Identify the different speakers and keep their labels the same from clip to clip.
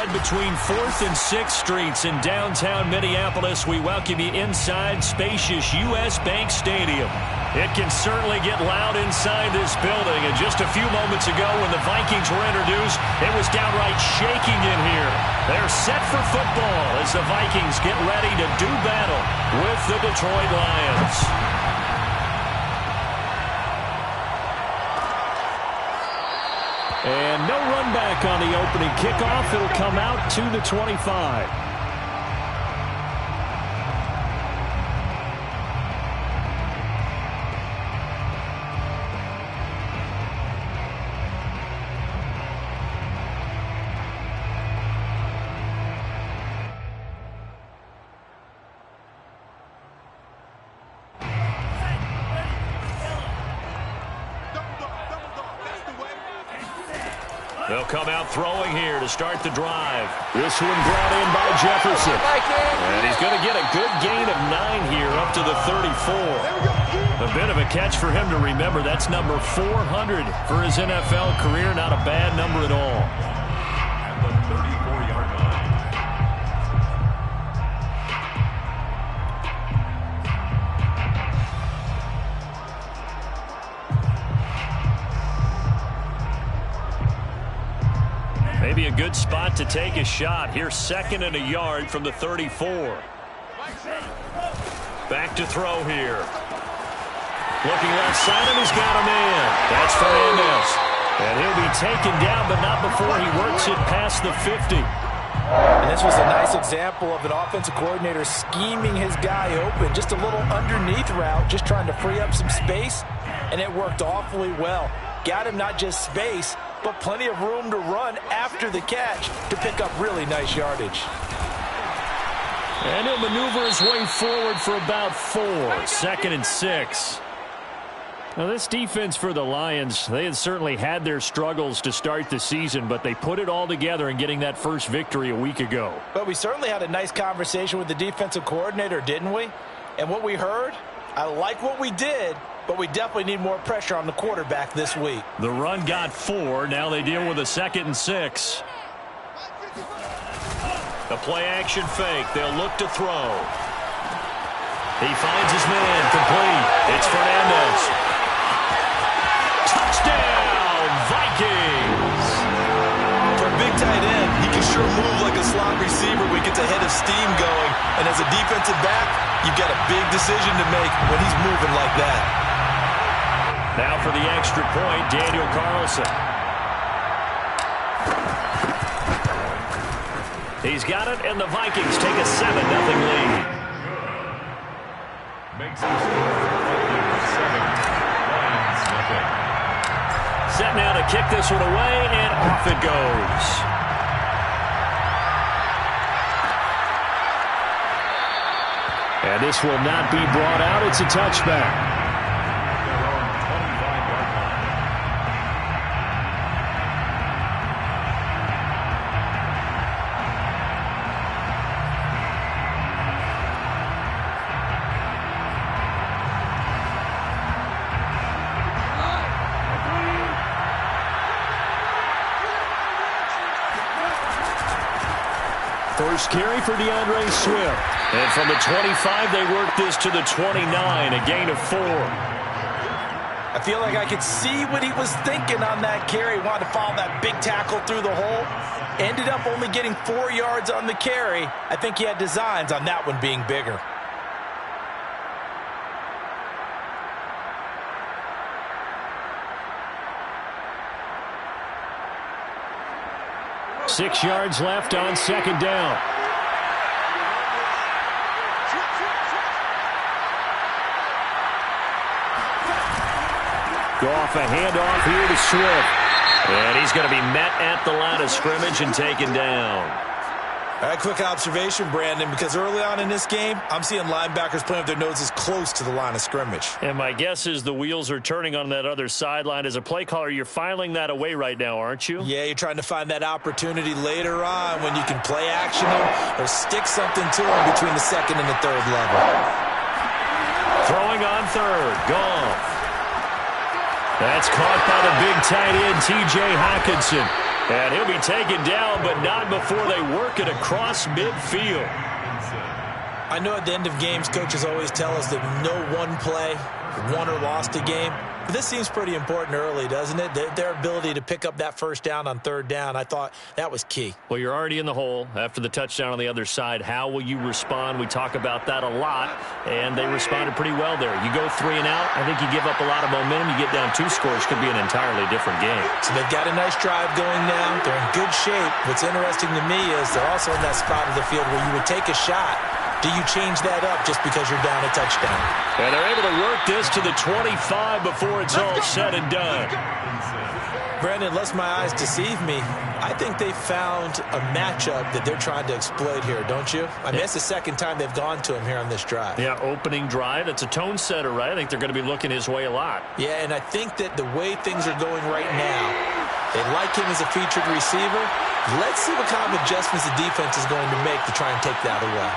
Speaker 1: spread between 4th and 6th Streets in downtown Minneapolis. We welcome you inside spacious U.S. Bank Stadium. It can certainly get loud inside this building. And just a few moments ago when the Vikings were introduced, it was downright shaking in here. They're set for football as the Vikings get ready to do battle with the Detroit Lions. And no run back on the opening kickoff. It'll come out to the 25. They'll come out throwing here to start the drive. This one brought in by Jefferson. And he's going to get a good gain of 9 here up to the 34. A bit of a catch for him to remember. That's number 400 for his NFL career. Not a bad number at all.
Speaker 2: At the 34-yard line.
Speaker 1: Maybe a good spot to take a shot. Here's 2nd and a yard from the 34. Back to throw here. Looking left side, and he's got a man. That's Fernandez. And he'll be taken down, but not before he works it past the 50.
Speaker 3: And this was a nice example of an offensive coordinator scheming his guy open. Just a little underneath route, just trying to free up some space, and it worked awfully well. Got him not just space, but plenty of room to run after the catch to pick up really nice yardage.
Speaker 1: And he'll maneuver his way forward for about 4. 2nd and 6. Now, this defense for the Lions, they had certainly had their struggles to start the season, but they put it all together in getting that first victory a week ago.
Speaker 3: But we certainly had a nice conversation with the defensive coordinator, didn't we? And what we heard, I like what we did, but we definitely need more pressure on the quarterback this week.
Speaker 1: The run got 4. Now they deal with a 2nd and 6. The play-action fake. They'll look to throw. He finds his man. Complete. It's Fernandez. Touchdown, Vikings!
Speaker 4: For a big tight end, he can sure move like a slot receiver when he gets a head of steam going. And as a defensive back, you've got a big decision to make when he's moving like that.
Speaker 1: Now for the extra point, Daniel Carlson. He's got it, and the Vikings take a 7-0 lead.
Speaker 2: Makes the score 7-0.
Speaker 1: Set now to kick this one away, and off it goes. And this will not be brought out. It's a touchback. First carry for DeAndre Swift. And from the 25, they work this to the 29, a gain of 4.
Speaker 3: I feel like I could see what he was thinking on that carry. Wanted to follow that big tackle through the hole. Ended up only getting 4 yards on the carry. I think he had designs on that one being bigger.
Speaker 1: Six yards left on 2nd down. Goff, a handoff here to Swift. And he's going to be met at the line of scrimmage and taken down.
Speaker 4: All right, quick observation, Brandon, because early on in this game, I'm seeing linebackers playing with their noses close to the line of scrimmage.
Speaker 1: And my guess is the wheels are turning on that other sideline. As a play caller, you're filing that away right now, aren't you?
Speaker 4: Yeah, you're trying to find that opportunity later on when you can play action them or stick something to them between the 2nd and the 3rd level.
Speaker 1: Throwing on 3rd. Goff. That's caught by the big tight end, T.J. Hockenson. And he'll be taken down, but not before they work it across midfield.
Speaker 3: I know at the end of games, coaches always tell us that no one play won or lost a game. But this seems pretty important early, doesn't it? Their ability to pick up that first down on third down, I thought that was key.
Speaker 1: Well, you're already in the hole after the touchdown on the other side. How will you respond? We talk about that a lot, and they responded pretty well there. You go 3 and out, I think you give up a lot of momentum. You get down 2 scores, could be an entirely different game.
Speaker 3: So they've got a nice drive going now. They're in good shape. What's interesting to me is they're also in that spot of the field where you would take a shot. Do you change that up just because you're down a touchdown?
Speaker 1: And they're able to work this to the 25 before it's all said and done.
Speaker 3: Brandon, unless my eyes deceive me, I think they found a matchup that they're trying to exploit here, don't you? I mean, it's the second time they've gone to him here on this drive.
Speaker 1: Yeah, opening drive. It's a tone setter, right? I think they're going to be looking his way a lot.
Speaker 3: Yeah, and I think that the way things are going right now, they like him as a featured receiver. Let's see what kind of adjustments the defense is going to make to try and take that away.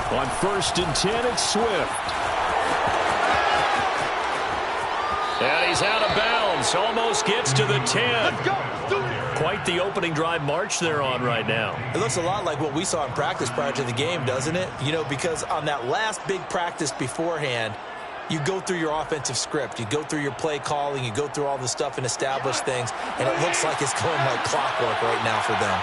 Speaker 1: On 1st and 10, it's Swift. And he's out of bounds. Almost gets to the 10. Quite the opening drive march they're on right now.
Speaker 3: It looks a lot like what we saw in practice prior to the game, doesn't it? You know, because on that last big practice beforehand, you go through your offensive script. You go through your play calling. You go through all the stuff and establish things. And it looks like it's going like clockwork right now for them.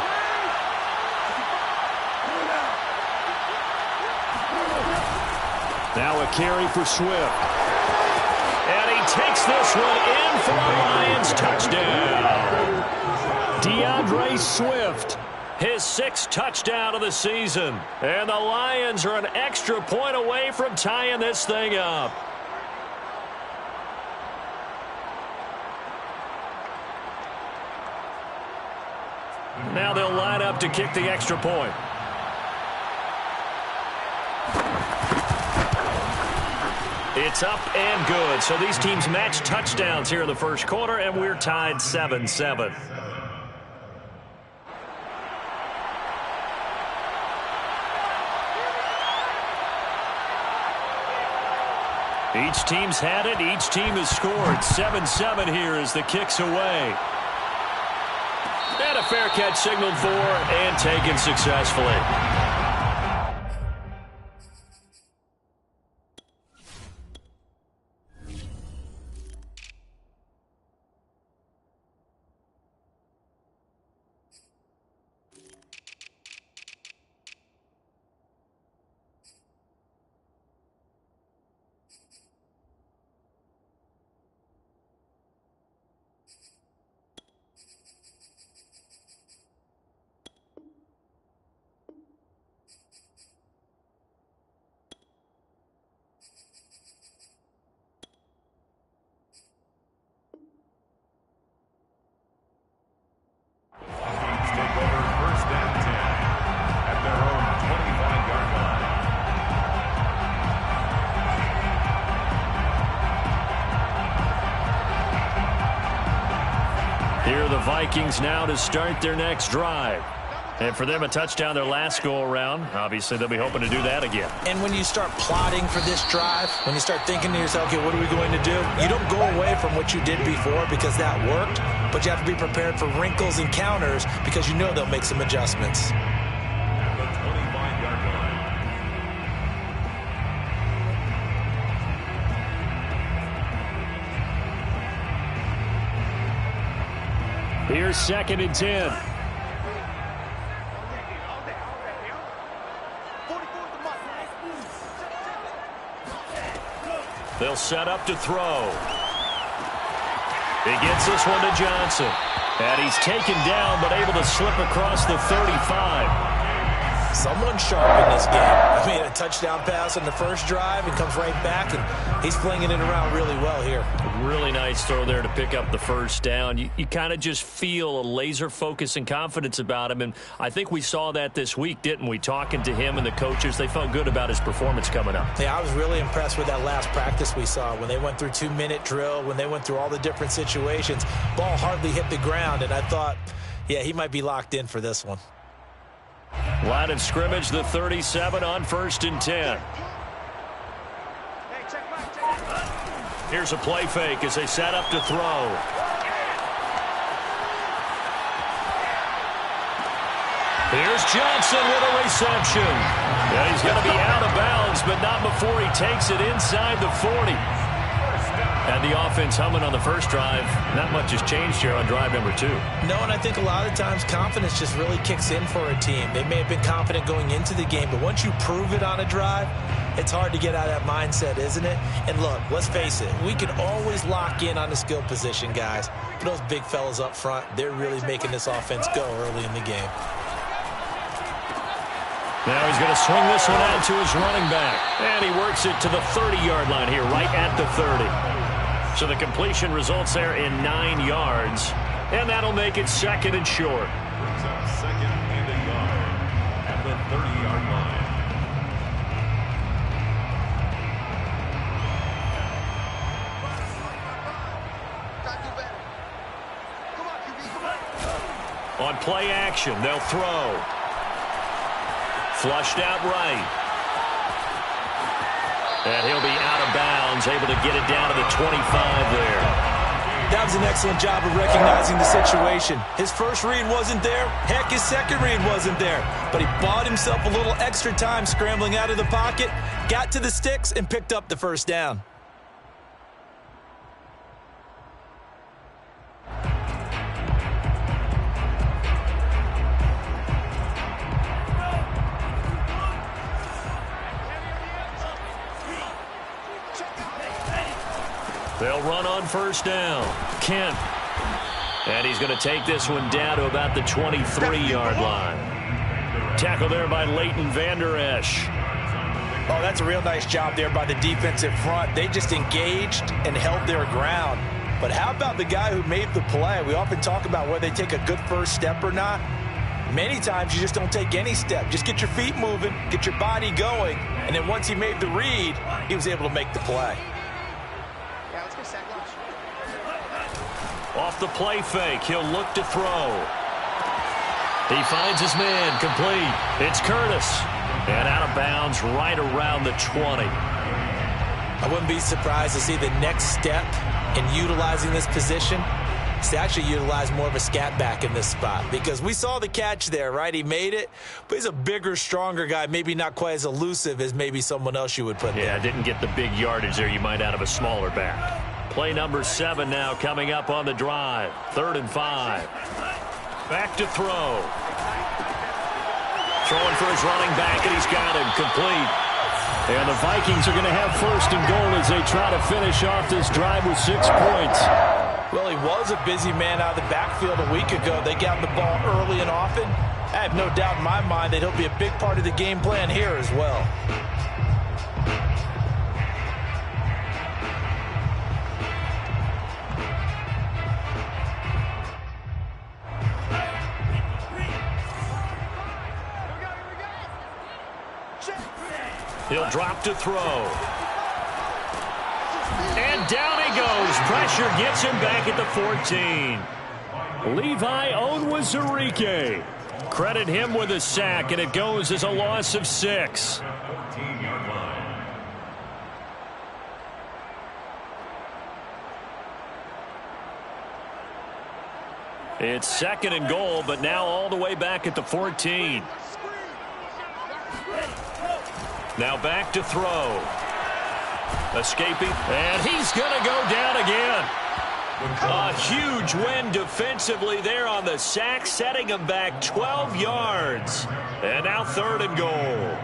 Speaker 1: Now a carry for Swift. And he takes this one in for a Lions touchdown. DeAndre Swift, his 6th touchdown of the season. And the Lions are an extra point away from tying this thing up. Now they'll line up to kick the extra point. It's up and good. So these teams match touchdowns here in the first quarter, and we're tied 7-7. Each team's had it. Each team has scored. 7-7 here as the kick's away. And a fair catch signaled for and taken successfully. The Vikings now to start their next drive. And for them, a touchdown their last go-around. Obviously, they'll be hoping to do that again.
Speaker 3: And when you start plotting for this drive, when you start thinking to yourself, okay, what are we going to do? You don't go away from what you did before because that worked, but you have to be prepared for wrinkles and counters because you know they'll make some adjustments.
Speaker 1: Here's 2nd and 10. They'll set up to throw. He gets this one to Johnson. And he's taken down but able to slip across the 35.
Speaker 3: Someone sharp in this game. I mean, a touchdown pass on the first drive and comes right back, and he's flinging it around really well here.
Speaker 1: Really nice throw there to pick up the first down. You kind of just feel a laser focus and confidence about him, and I think we saw that this week, didn't we? Talking to him and the coaches, they felt good about his performance coming up.
Speaker 3: Yeah, I was really impressed with that last practice we saw when they went through 2-minute drill, when they went through all the different situations. Ball hardly hit the ground, and I thought, yeah, he might be locked in for this one.
Speaker 1: Line of scrimmage, the 37 on 1st and 10. Here's a play fake as they set up to throw. Here's Johnson with a reception. Yeah, he's going to be out of bounds, but not before he takes it inside the 40. And the offense humming on the first drive. Not much has changed here on drive number 2.
Speaker 3: No, and I think a lot of times confidence just really kicks in for a team. They may have been confident going into the game, but once you prove it on a drive, it's hard to get out of that mindset, isn't it? And look, let's face it, we can always lock in on the skill position, guys. But those big fellas up front, they're really making this offense go early in the game.
Speaker 1: Now he's going to swing this one out to his running back. And he works it to the 30-yard line here, right at the 30. So the completion results there in 9 yards. And that'll make it second and short.
Speaker 2: Brings up second and a yard at the 30-yard line.
Speaker 1: On play action, they'll throw. Flushed out right. And he'll be out of bounds, able to get it down to the 25 there.
Speaker 3: That was an excellent job of recognizing the situation. His first read wasn't there. Heck, his second read wasn't there. But he bought himself a little extra time scrambling out of the pocket, got to the sticks, and picked up the first down.
Speaker 1: They'll run on first down. Kent. And he's going to take this one down to about the 23-yard line. Tackle there by Leighton Vander Esch.
Speaker 3: Oh, that's a real nice job there by the defensive front. They just engaged and held their ground. But how about the guy who made the play? We often talk about whether they take a good first step or not. Many times you just don't take any step. Just get your feet moving, get your body going, and then once he made the read, he was able to make the play.
Speaker 1: Off the play fake, he'll look to throw. He finds his man, complete. It's Curtis. And out of bounds right around the 20.
Speaker 3: I wouldn't be surprised to see the next step in utilizing this position is to actually utilize more of a scat back in this spot. Because we saw the catch there, right? He made it, but he's a bigger, stronger guy, maybe not quite as elusive as maybe someone else you would put there.
Speaker 1: Yeah, didn't get the big yardage there you might out of a smaller back. Play number 7 now coming up on the drive. 3rd and 5. Back to throw. Throwing for his running back, and he's got him complete. And the Vikings are going to have 1st and goal as they try to finish off this drive with 6 points.
Speaker 3: Well, he was a busy man out of the backfield a week ago. They got the ball early and often. I have no doubt in my mind that he'll be a big part of the game plan here as well.
Speaker 1: He'll drop to throw. And down he goes. Pressure gets him back at the 14. Levi Onwuzurike. Credit him with a sack, and it goes as a loss of 6.
Speaker 2: 14-yard line.
Speaker 1: It's 2nd and goal, but now all the way back at the 14. Now back to throw. Escaping, and he's going to go down again. A huge win defensively there on the sack, setting him back 12 yards. And now 3rd and goal.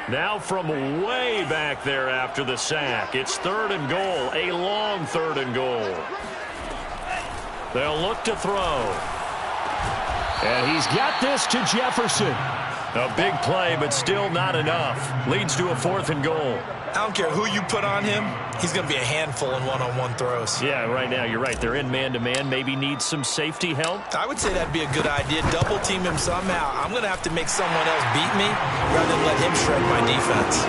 Speaker 1: Now from way back there after the sack, it's 3rd and goal, a long 3rd and goal. They'll look to throw. And he's got this to Jefferson. A big play, but still not enough. Leads to a 4th and goal.
Speaker 3: I don't care who you put on him. He's going to be a handful in one-on-one throws.
Speaker 1: Yeah, right now, you're right. They're in man-to-man. Maybe needs some safety help.
Speaker 3: I would say that'd be a good idea. Double team him somehow. I'm going to have to make someone else beat me rather than let him shred my defense.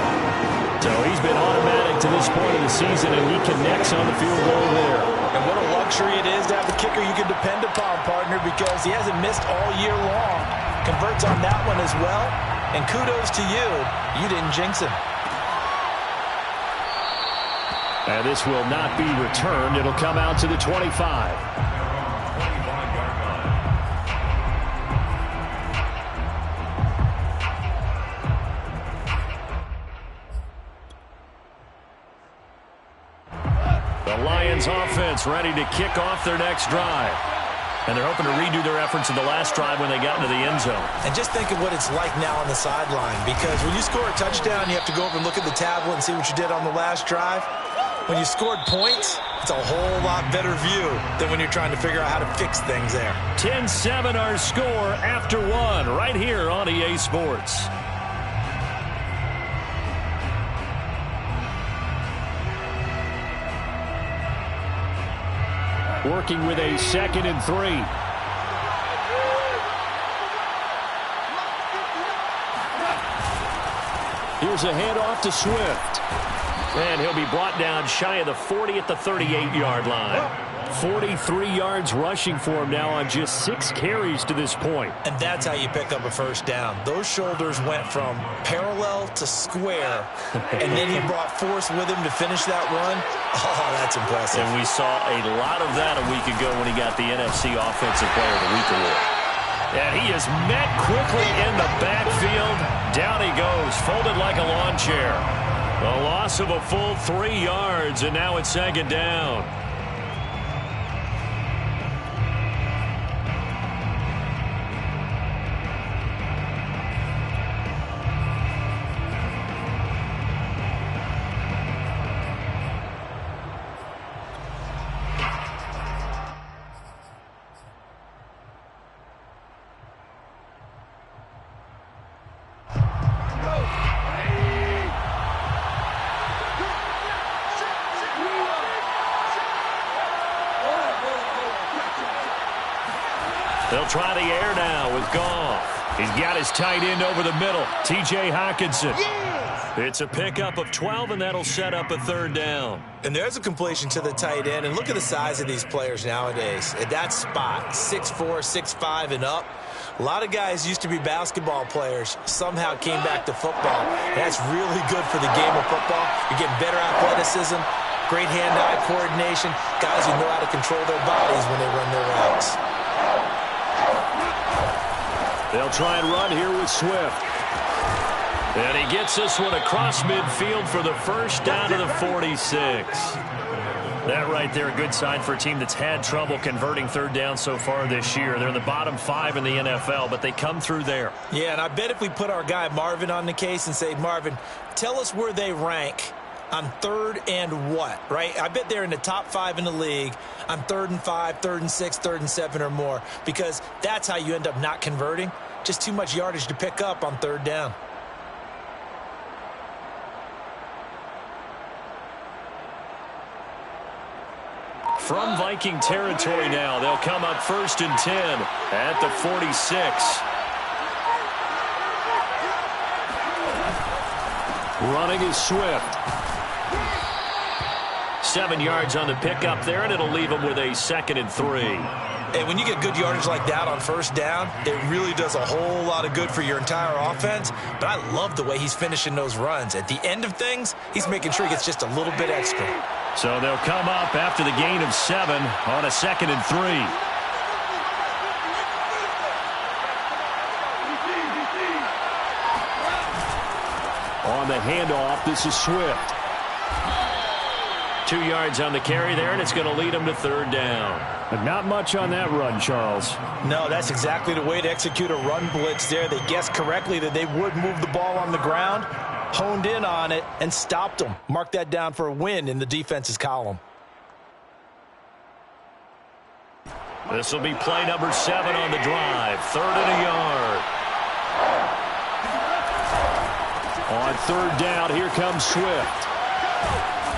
Speaker 3: So
Speaker 1: he's been automatic to this point of the season, and he connects on the field goal there.
Speaker 3: And what a luxury luxury it is to have the kicker you can depend upon, partner, because he hasn't missed all year long. Converts on that one as well, and kudos to you. You didn't jinx him.
Speaker 1: And this will not be returned. It'll come out to the 25. The Lions offense ready to kick off their next drive. And they're hoping to redo their efforts in the last drive when they got into the end zone.
Speaker 3: And just think of what it's like now on the sideline, because when you score a touchdown, you have to go over and look at the tablet and see what you did on the last drive. When you scored points, it's a whole lot better view than when you're trying to figure out how to fix things there.
Speaker 1: 10-7 our score after one right here on EA Sports. Working with a 2nd and 3. Here's a handoff to Swift. And he'll be brought down shy of the 40 at the 38-yard line. 43 yards rushing for him now on just 6 carries to this point.
Speaker 3: And that's how you pick up a first down. Those shoulders went from parallel to square, and then he brought force with him to finish that run. Oh, that's impressive.
Speaker 1: And we saw a lot of that a week ago when he got the NFC Offensive Player of the Week award. And he is met quickly in the backfield. Down he goes, folded like a lawn chair. A loss of a full 3 yards, and now it's 2nd down. They'll try the air now with Goff. He's got his tight end over the middle, T.J. Hockenson. It's a pickup of 12, and that'll set up a 3rd down.
Speaker 3: And there's a completion to the tight end. And look at the size of these players nowadays. At that spot, 6'4", 6'5", and up. A lot of guys used to be basketball players, somehow came back to football. And that's really good for the game of football. You're getting better athleticism, great hand-eye coordination, guys who know how to control their bodies when they run their routes.
Speaker 1: They'll try and run here with Swift. And he gets this one across midfield for the first down to the 46. That right there, a good sign for a team that's had trouble converting 3rd down so far this year. They're in the bottom 5 in the NFL, but they come through there.
Speaker 3: Yeah, and I bet if we put our guy Marvin on the case and say, Marvin, tell us where they rank on 3rd and what, right? I bet they're in the top 5 in the league on 3rd and 5, 3rd and 6, 3rd and 7 or more, because that's how you end up not converting. Just too much yardage to pick up on 3rd down.
Speaker 1: From Viking territory now, they'll come up 1st and 10 at the 46. Running is Swift. 7 yards on the pickup there, and it'll leave him with a 2nd and 3.
Speaker 3: And when you get good yardage like that on 1st down, it really does a whole lot of good for your entire offense. But I love the way he's finishing those runs. At the end of things, he's making sure he gets just a little bit extra.
Speaker 1: So they'll come up after the gain of 7 on a 2nd and 3. On the handoff, this is Swift. 2 yards on the carry there, and it's going to lead him to 3rd down. But not much on that run, Charles.
Speaker 3: No, that's exactly the way to execute a run blitz there. They guessed correctly that they would move the ball on the ground, honed in on it, and stopped them. Mark that down for a win in the defense's column.
Speaker 1: This will be play number 7 on the drive. 3rd and a yard. On 3rd down, here comes Swift.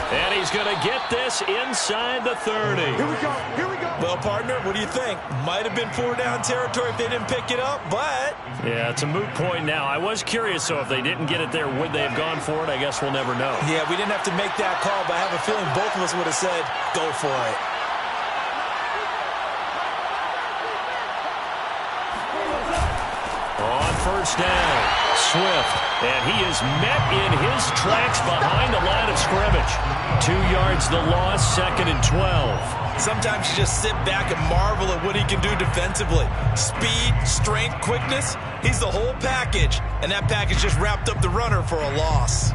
Speaker 1: And he's going to get this inside the 30.
Speaker 3: Here we go. Here we go. Well, partner, what do you think? Might have been 4-down territory if they didn't pick it up, but...
Speaker 1: Yeah, it's a moot point now. I was curious, so if they didn't get it there, would they have gone for it? I guess we'll never know.
Speaker 3: Yeah, we didn't have to make that call, but I have a feeling both of us would have said, go for it.
Speaker 1: On first down, Swift, and he is met in his tracks behind the line of scrimmage. 2 yards the loss, 2nd and 12.
Speaker 4: Sometimes you just sit back and marvel at what he can do defensively. Speed, strength, quickness, he's the whole package. And that package just wrapped up the runner for a loss.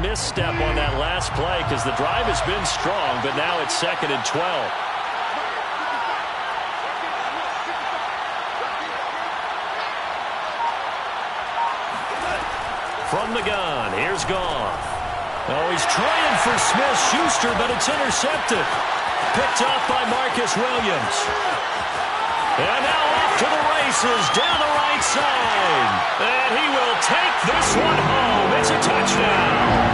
Speaker 1: Misstep on that last play because the drive has been strong, but now it's 2nd and 12. From the gun, here's Goff. Oh, he's trying for Smith-Schuster, but it's intercepted. Picked off by Marcus Williams. And now off to the races down the right side. And he will take this one home. It's a touchdown.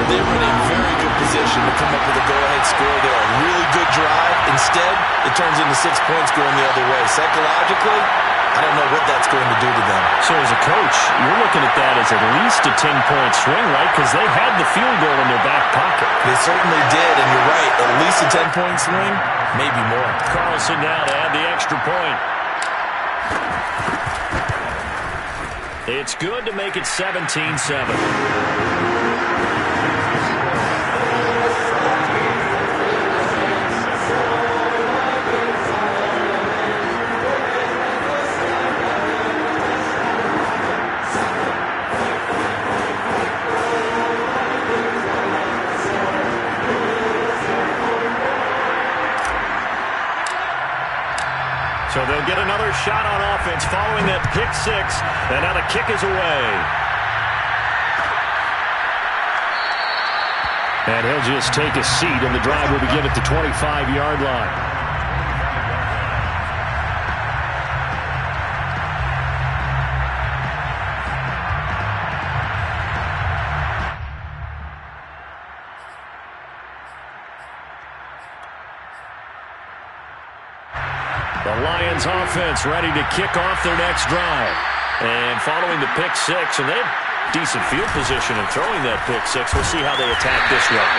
Speaker 4: They were in a very good position to come up with a go-ahead score there. A really good drive. Instead, it turns into 6 points going the other way. Psychologically, I don't know what that's going to do to them.
Speaker 1: So as a coach, you're looking at that as at least a 10-point swing, right? Because they had the field goal in their back pocket.
Speaker 4: They certainly did, and you're right. At least a 10-point swing, maybe more.
Speaker 1: Carlson now to add the extra point. It's good to make it 17-7. So they'll get another shot on offense following that pick six. And now the kick is away. And he'll just take a seat, and the drive will begin at the 25-yard line. The Lions offense ready to kick off their next drive. And following the pick six, and they have decent field position in throwing that pick six. We'll see how they attack this run.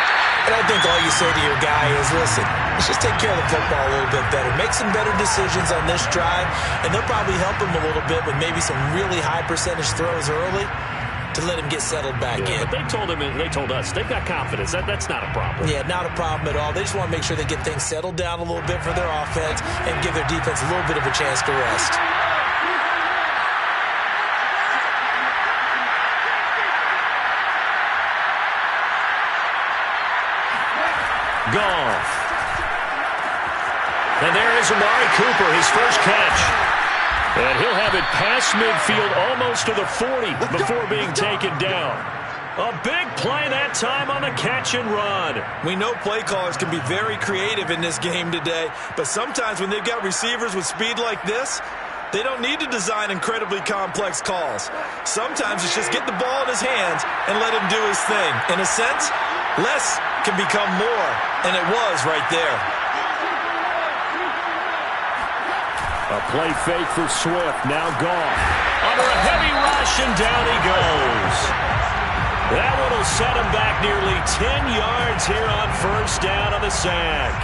Speaker 3: And I think all you say to your guy is, listen, let's just take care of the football a little bit better. Make some better decisions on this drive, and they'll probably help him a little bit with maybe some really high percentage throws early to let him get settled back in.
Speaker 1: But they told him, and they told us, they've got confidence. That's not a problem.
Speaker 3: Yeah, not a problem at all. They just want to make sure they get things settled down a little bit for their offense and give their defense a little bit of a chance to rest.
Speaker 1: Goff. And there is Amari Cooper, his first catch. And he'll have it past midfield almost to the 40 before being taken down. A big play that time on the catch and run.
Speaker 4: We know play callers can be very creative in this game today, but sometimes when they've got receivers with speed like this, they don't need to design incredibly complex calls. Sometimes it's just get the ball in his hands and let him do his thing. In a sense, less can become more, and it was right there.
Speaker 1: A play fake for Swift. Now Goff. Under a heavy rush, and down he goes. That one will set him back nearly 10 yards here on first down on the sack.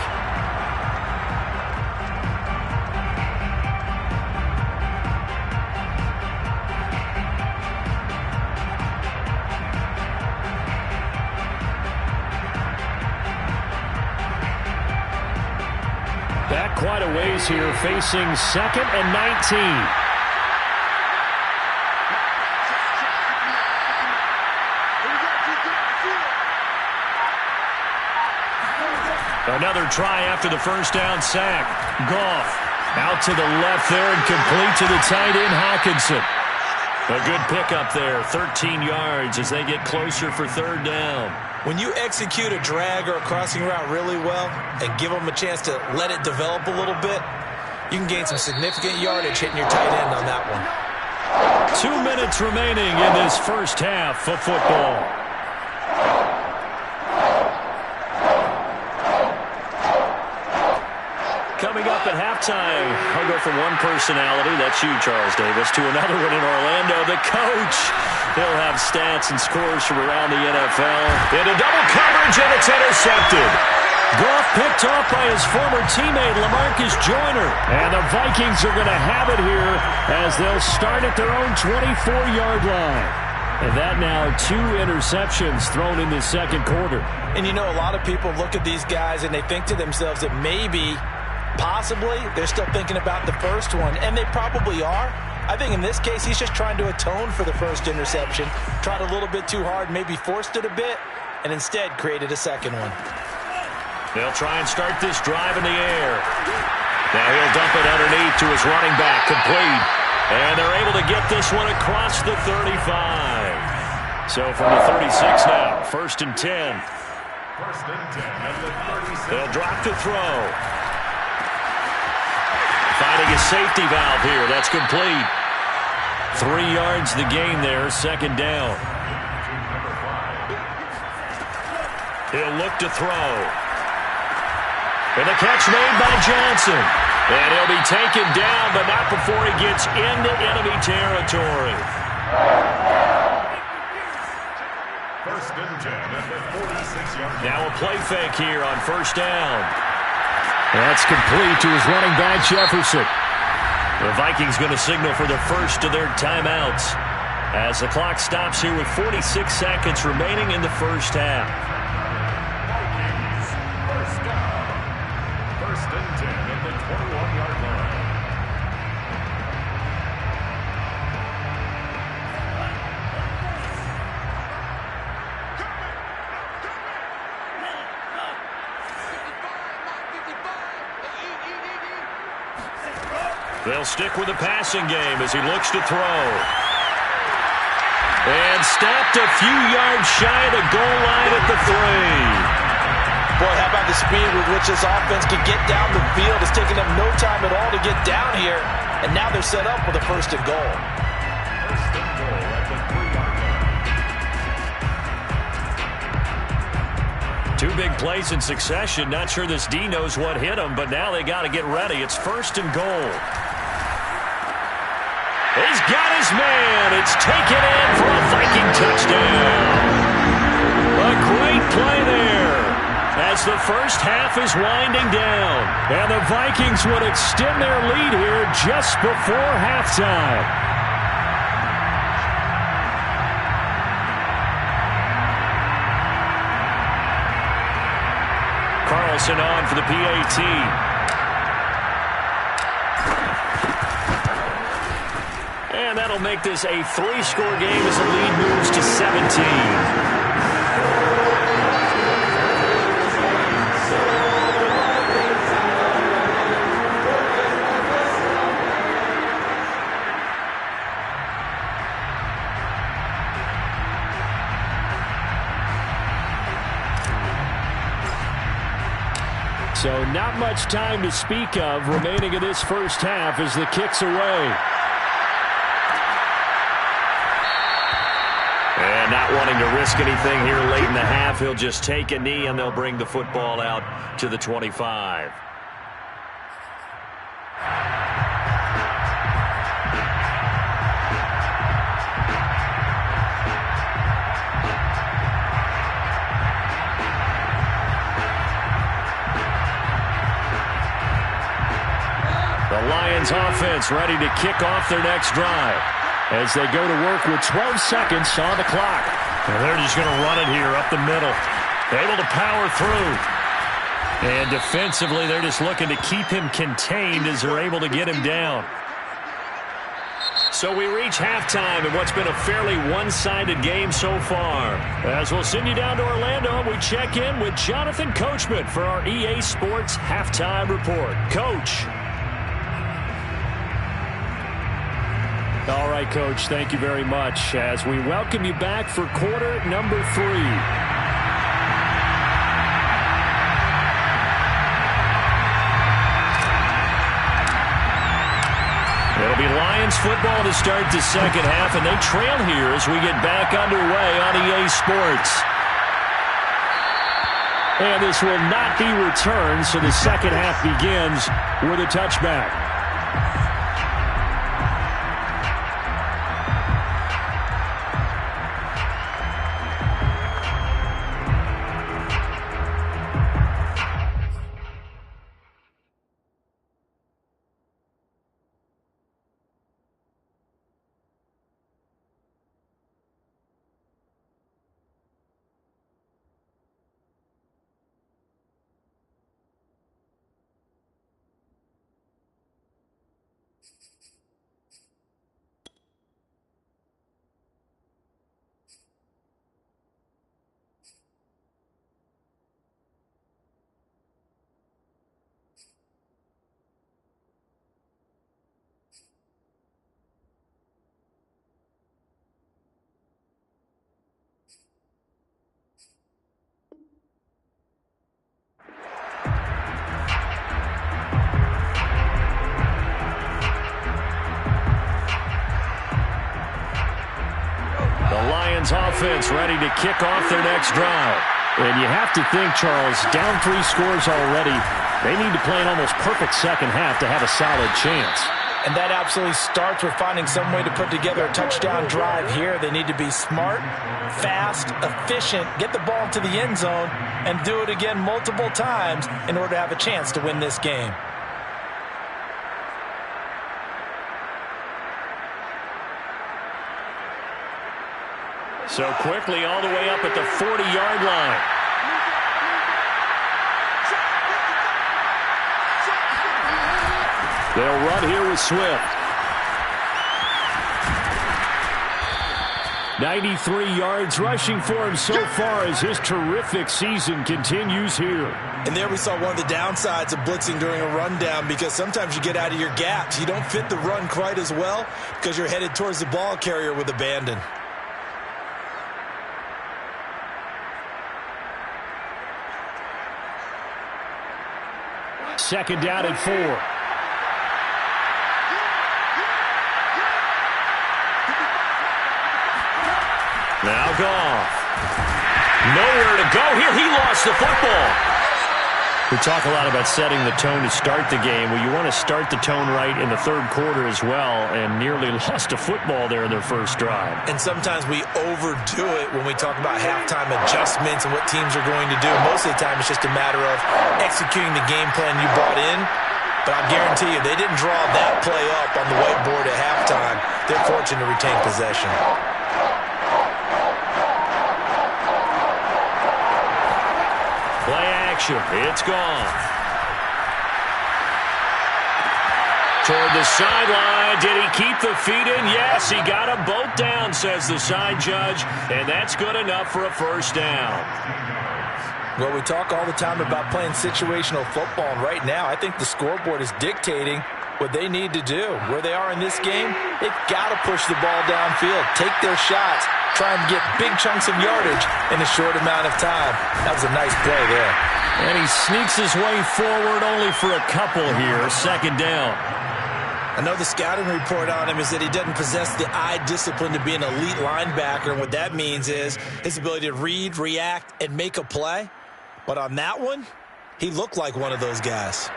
Speaker 1: Back quite a ways here, facing 2nd and 19. Another try after the first down sack. Goff out to the left there and complete to the tight end Hawkinson. A good pickup there, 13 yards as they get closer for third down.
Speaker 3: When you execute a drag or a crossing route really well and give them a chance to let it develop a little bit, you can gain some significant yardage hitting your tight end on that one.
Speaker 1: 2 minutes remaining in this first half of football. Coming up at half. halftime, I'll go from one personality, that's you, Charles Davis, to another one in Orlando. The coach, he'll have stats and scores from around the NFL. Into double coverage, and it's intercepted. Goff picked off by his former teammate, LaMarcus Joyner. And the Vikings are going to have it here as they'll start at their own 24-yard line. And that now 2 interceptions thrown in the second quarter.
Speaker 3: And you know, a lot of people look at these guys and they think to themselves that maybe, possibly, they're still thinking about the first one. And they probably are. I think in this case, he's just trying to atone for the first interception. Tried a little bit too hard, maybe forced it a bit, and instead created a second one.
Speaker 1: They'll try and start this drive in the air. Now he'll dump it underneath to his running back, complete. And they're able to get this one across the 35. So from the 36 now, 1st and 10.
Speaker 2: 1st and 10 at the 36.
Speaker 1: They'll drop to throw. Finding a safety valve here. That's complete. 3 yards the gain there, 2nd down. He'll look to throw. And the catch made by Johnson. And he'll be taken down, but not before he gets into enemy territory.
Speaker 2: 1st and 10 at the 46-yard line.
Speaker 1: Now a play fake here on 1st down. That's complete to his running back, Jefferson. The Vikings going to signal for the first of their timeouts as the clock stops here with 46 seconds remaining in the first half.
Speaker 2: Vikings, 1st down. 1st and 10 at the 21-yard line.
Speaker 1: They'll stick with the passing game as he looks to throw. And stopped a few yards shy of the goal line at the 3.
Speaker 3: Boy, how about the speed with which this offense can get down the field? It's taken them no time at all to get down here. And now they're set up with a 1st and goal.
Speaker 2: 1st and goal at the 3-yard line.
Speaker 1: 2 big plays in succession. Not sure this D knows what hit him, but now they got to get ready. It's 1st and goal. He's got his man. It's taken in for a Viking touchdown. A great play there as the first half is winding down. And the Vikings would extend their lead here just before halftime. Carlson on for the PAT. And that'll make this a 3-score game as the lead moves to 17. So not much time to speak of remaining in this first half as the kick's away. And not wanting to risk anything here late in the half, he'll just take a knee and they'll bring the football out to the 25. The Lions offense ready to kick off their next drive as they go to work with 12 seconds on the clock. And they're just going to run it here up the middle. Able to power through. And defensively, they're just looking to keep him contained as they're able to get him down. So we reach halftime in what's been a fairly one-sided game so far. As we'll send you down to Orlando, we check in with Jonathan Coachman for our EA Sports Halftime Report. Coach. All right, Coach, thank you very much as we welcome you back for quarter number 3. It'll be Lions football to start the second half, and they trail here as we get back underway on EA Sports. And this will not be returned, so the second half begins with a touchback. Offense ready to kick off their next drive. And you have to think, Charles, down 3 scores already. They need to play an almost perfect second half to have a solid chance.
Speaker 3: And that absolutely starts with finding some way to put together a touchdown drive here. They need to be smart, fast, efficient, get the ball to the end zone, and do it again multiple times in order to have a chance to win this game.
Speaker 1: So quickly all the way up at the 40-yard line. They'll run here with Swift. 93 yards rushing for him so far as his terrific season continues here.
Speaker 4: And there we saw one of the downsides of blitzing during a rundown, because sometimes you get out of your gaps. You don't fit the run quite as well because you're headed towards the ball carrier with abandon.
Speaker 1: Second down and 4. Now Goff. Nowhere to go here. He lost the football. We talk a lot about setting the tone to start the game. Well, you want to start the tone right in the third quarter as well, and nearly lost a football there in their first drive.
Speaker 4: And sometimes we overdo it when we talk about halftime adjustments and what teams are going to do. Most of the time it's just a matter of executing the game plan you brought in. But I guarantee you, they didn't draw that play up on the whiteboard at halftime. They're fortunate to retain possession.
Speaker 1: Play action. It's gone. Toward the sideline. Did he keep the feet in? Yes, he got them both down, says the side judge. And that's good enough for a first down.
Speaker 3: Well, we talk all the time about playing situational football, and right now I think the scoreboard is dictating what they need to do. Where they are in this game, they've got to push the ball downfield, take their shots, try and get big chunks of yardage in a short amount of time. That was a nice play there.
Speaker 1: And he sneaks his way forward only for a couple here. Second down.
Speaker 4: I know the scouting report on him is that he doesn't possess the eye discipline to be an elite linebacker, and what that means is his ability to read, react, and make a play. But on that one, he looked like one of those guys.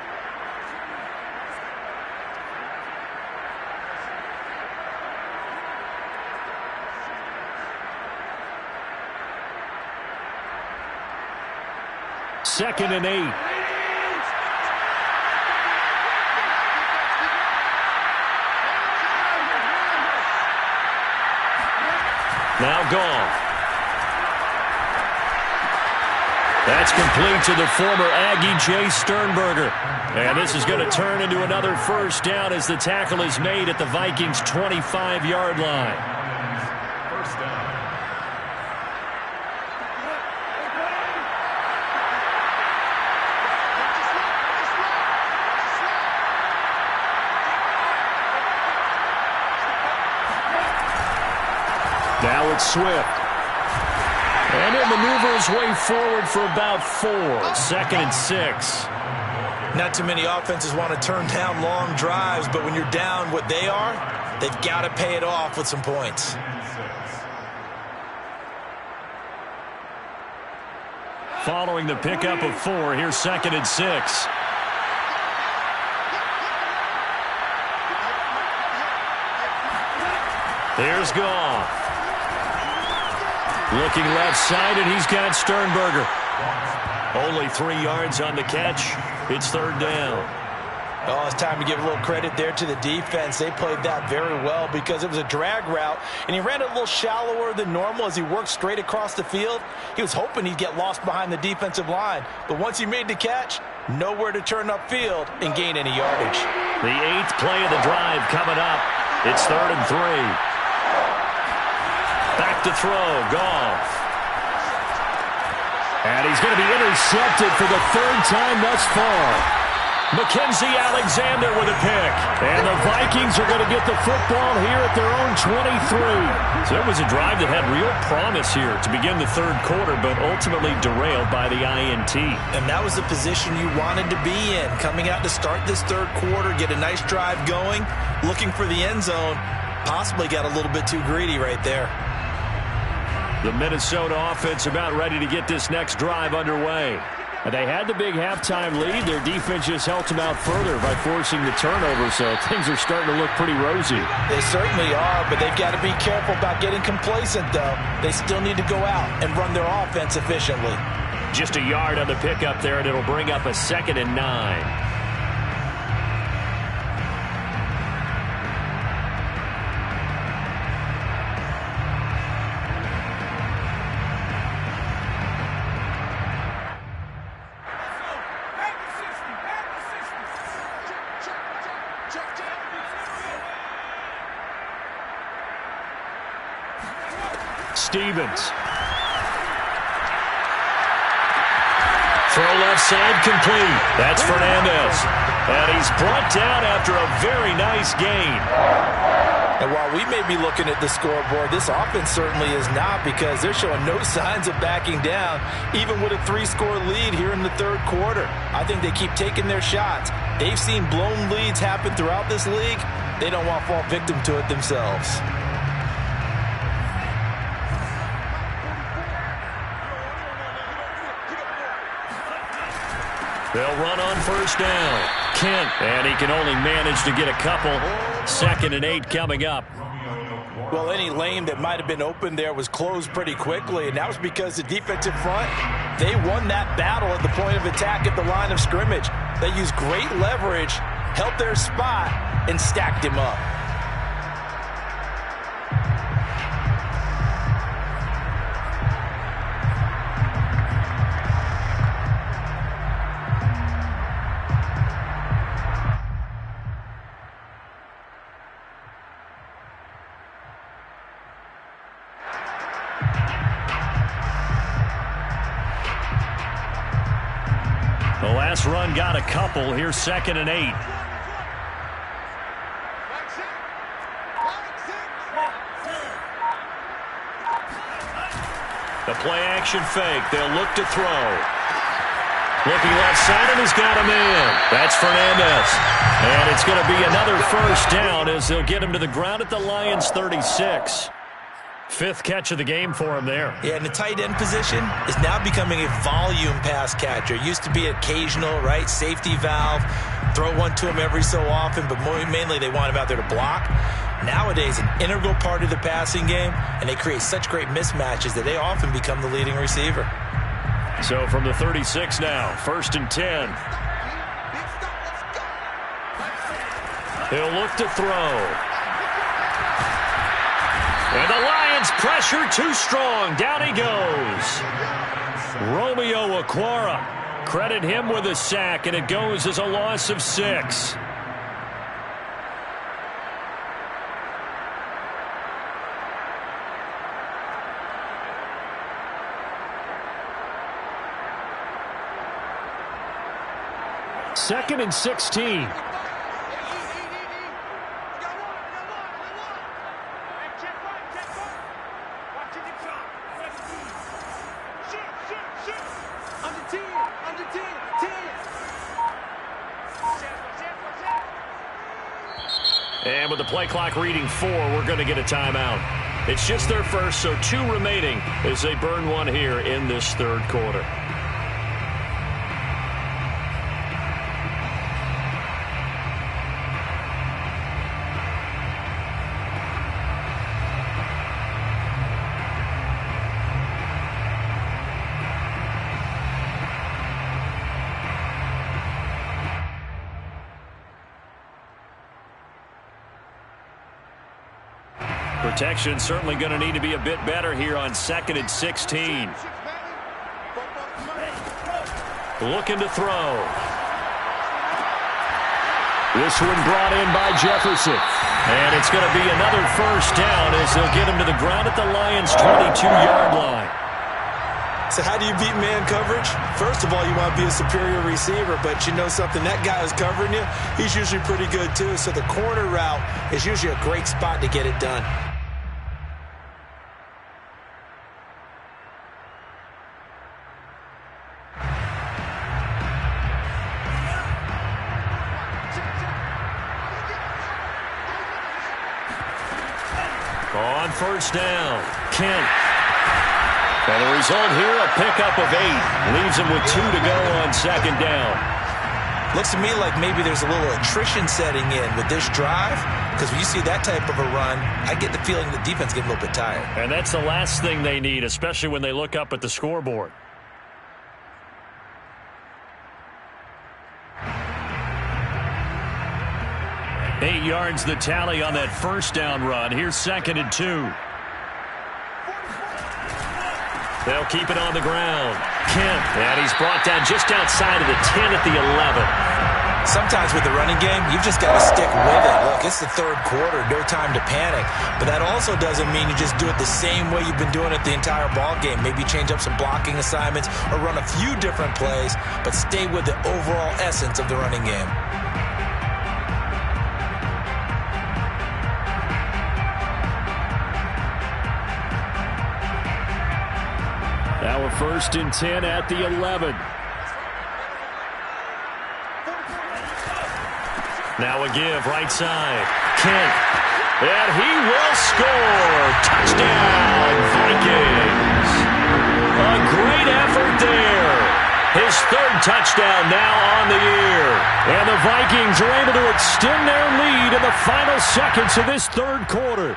Speaker 1: Second and 8. Now Goff. That's complete to the former Aggie Jay Sternberger. And this is going to turn into another first down as the tackle is made at the Vikings' 25-yard line.
Speaker 2: First down.
Speaker 1: Now it's Swift. And he'll maneuver his way forward for about 4. Second and 6.
Speaker 4: Not too many offenses want to turn down long drives, but when you're down what they are, they've got to pay it off with some points.
Speaker 1: following the pickup of 4. Here's 2nd and 6. Here's Goff. Looking left side, and he's got Sternberger. Only 3 yards on the catch. It's 3rd down.
Speaker 3: Oh, it's time to give a little credit there to the defense. They played that very well because it was a drag route, and he ran it a little shallower than normal as he worked straight across the field. He was hoping he'd get lost behind the defensive line, but once he made the catch, nowhere to turn upfield and gain any yardage.
Speaker 1: The 8th play of the drive coming up. It's 3rd and 3. Back to throw, Goff. And he's going to be intercepted for the 3rd time thus far. Mackenzie Alexander with a pick. And the Vikings are going to get the football here at their own 23. So it was a drive that had real promise here to begin the 3rd quarter, but ultimately derailed by the INT.
Speaker 3: And that was the position you wanted to be in. Coming out to start this 3rd quarter, get a nice drive going, looking for the end zone. Possibly got a little bit too greedy right there.
Speaker 1: The Minnesota offense about ready to get this next drive underway. And they had the big halftime lead. Their defense just helped them out further by forcing the turnover, so things are starting to look pretty rosy.
Speaker 3: They certainly are, but they've got to be careful about getting complacent, though. They still need to go out and run their offense efficiently.
Speaker 1: Just a yard on the pickup there, and it'll bring up a 2nd and 9. Stevens. Throw left side complete. That's Fernandez. And he's brought down after a very nice gain.
Speaker 3: And while we may be looking at the scoreboard, this offense certainly is not, because they're showing no signs of backing down, even with a 3-score lead here in the 3rd quarter. I think they keep taking their shots. They've seen blown leads happen throughout this league. They don't want to fall victim to it themselves.
Speaker 1: They'll run on 1st down. Kent, and he can only manage to get a couple. 2nd and 8 coming up.
Speaker 3: Well, any lane that might have been open there was closed pretty quickly, and that was because the defensive front, they won that battle at the point of attack at the line of scrimmage. They used great leverage, held their spot, and stacked him up.
Speaker 1: The last run got a couple. Here's 2nd and 8. The play action fake. They'll look to throw. Looking left side, and he's got him in. That's Fernandez. And it's going to be another 1st down as they'll get him to the ground at the Lions' 36. 5th catch of the game for him there.
Speaker 3: Yeah, and the tight end position is now becoming a volume pass catcher. Used to be occasional, right, safety valve, throw one to him every so often, but mainly they want him out there to block. Nowadays, an integral part of the passing game, and they create such great mismatches that they often become the leading receiver.
Speaker 1: So from the 36 now, 1st and 10. He'll look to throw. And the Lions pressure too strong. Down he goes. Romeo Okwara. Credit him with a sack, and it goes as a loss of 6. Second and 16. And with the play clock reading 4, we're going to get a timeout. It's just their first, so 2 remaining as they burn one here in this 3rd quarter. Protection certainly going to need to be a bit better here on 2nd and 16. Looking to throw. This one brought in by Jefferson. And it's going to be another first down as they'll get him to the ground at the Lions' 22-yard line.
Speaker 4: So how do you beat man coverage? First of all, you want to be a superior receiver, but you know something, that guy who's covering you, he's usually pretty good too. So the corner route is usually a great spot to get it done.
Speaker 1: On first down, Kent. And the result here, a pickup of 8. Leaves him with 2 to go on 2nd down.
Speaker 3: Looks to me like maybe there's a little attrition setting in with this drive, because when you see that type of a run, I get the feeling the defense getting a little bit tired.
Speaker 1: And that's the last thing they need, especially when they look up at the scoreboard. Eight yards the tally on that first down run. Here's 2nd and 2. They'll keep it on the ground. Kemp, and he's brought down just outside of the 10 at the 11.
Speaker 3: Sometimes with the running game, you've just got to stick with it. Look, it's the third quarter, no time to panic. But that also doesn't mean you just do it the same way you've been doing it the entire ball game. Maybe change up some blocking assignments or run a few different plays, but stay with the overall essence of the running game.
Speaker 1: Now a 1st and 10 at the 11. Now a give, right side. Kent. And he will score. Touchdown, Vikings. A great effort there. His 3rd touchdown now on the year. And the Vikings are able to extend their lead in the final seconds of this 3rd quarter.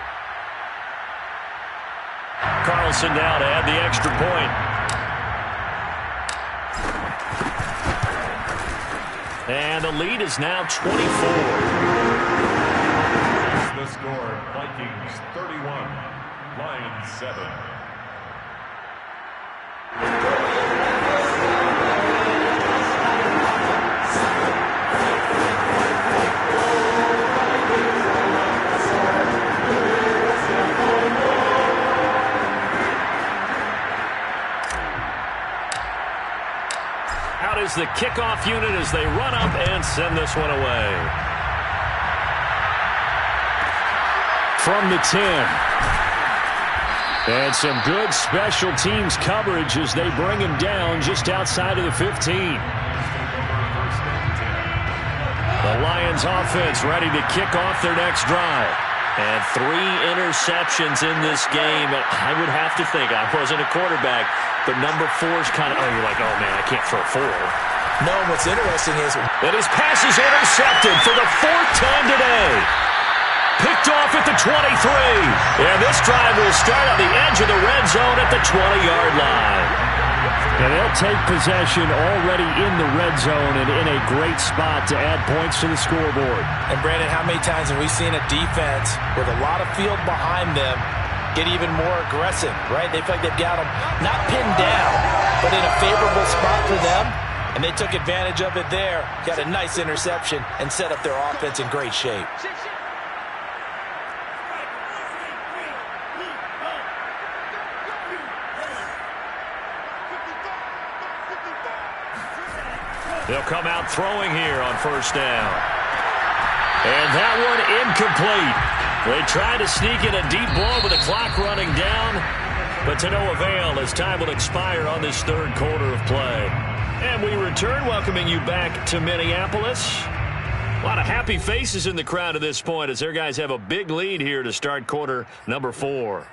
Speaker 1: Carlson now to add the extra point. And the lead is now 24.
Speaker 2: The score, Vikings 31, Lions 7.
Speaker 1: Out is the kickoff unit as they run up and send this one away. From the 10. And some good special teams coverage as they bring him down just outside of the 15. The Lions offense ready to kick off their next drive. And 3 interceptions in this game. I would have to think, I wasn't a quarterback, but number 4 is kind of, you're like, oh man, I can't throw 4.
Speaker 3: No, what's interesting is
Speaker 1: that his pass is intercepted for the 4th time today. Picked off at the 23. And this drive will start on the edge of the red zone at the 20-yard line. And they'll take possession already in the red zone and in a great spot to add points to the scoreboard.
Speaker 3: And Brandon, how many times have we seen a defense with a lot of field behind them get even more aggressive, right? They feel like they've got them not pinned down, but in a favorable spot for them. And they took advantage of it there, got a nice interception, and set up their offense in great shape.
Speaker 1: They'll come out throwing here on first down. And that one incomplete. They tried to sneak in a deep ball with the clock running down, but to no avail as time will expire on this 3rd quarter of play. And we return, welcoming you back to Minneapolis. A lot of happy faces in the crowd at this point as their guys have a big lead here to start quarter number 4.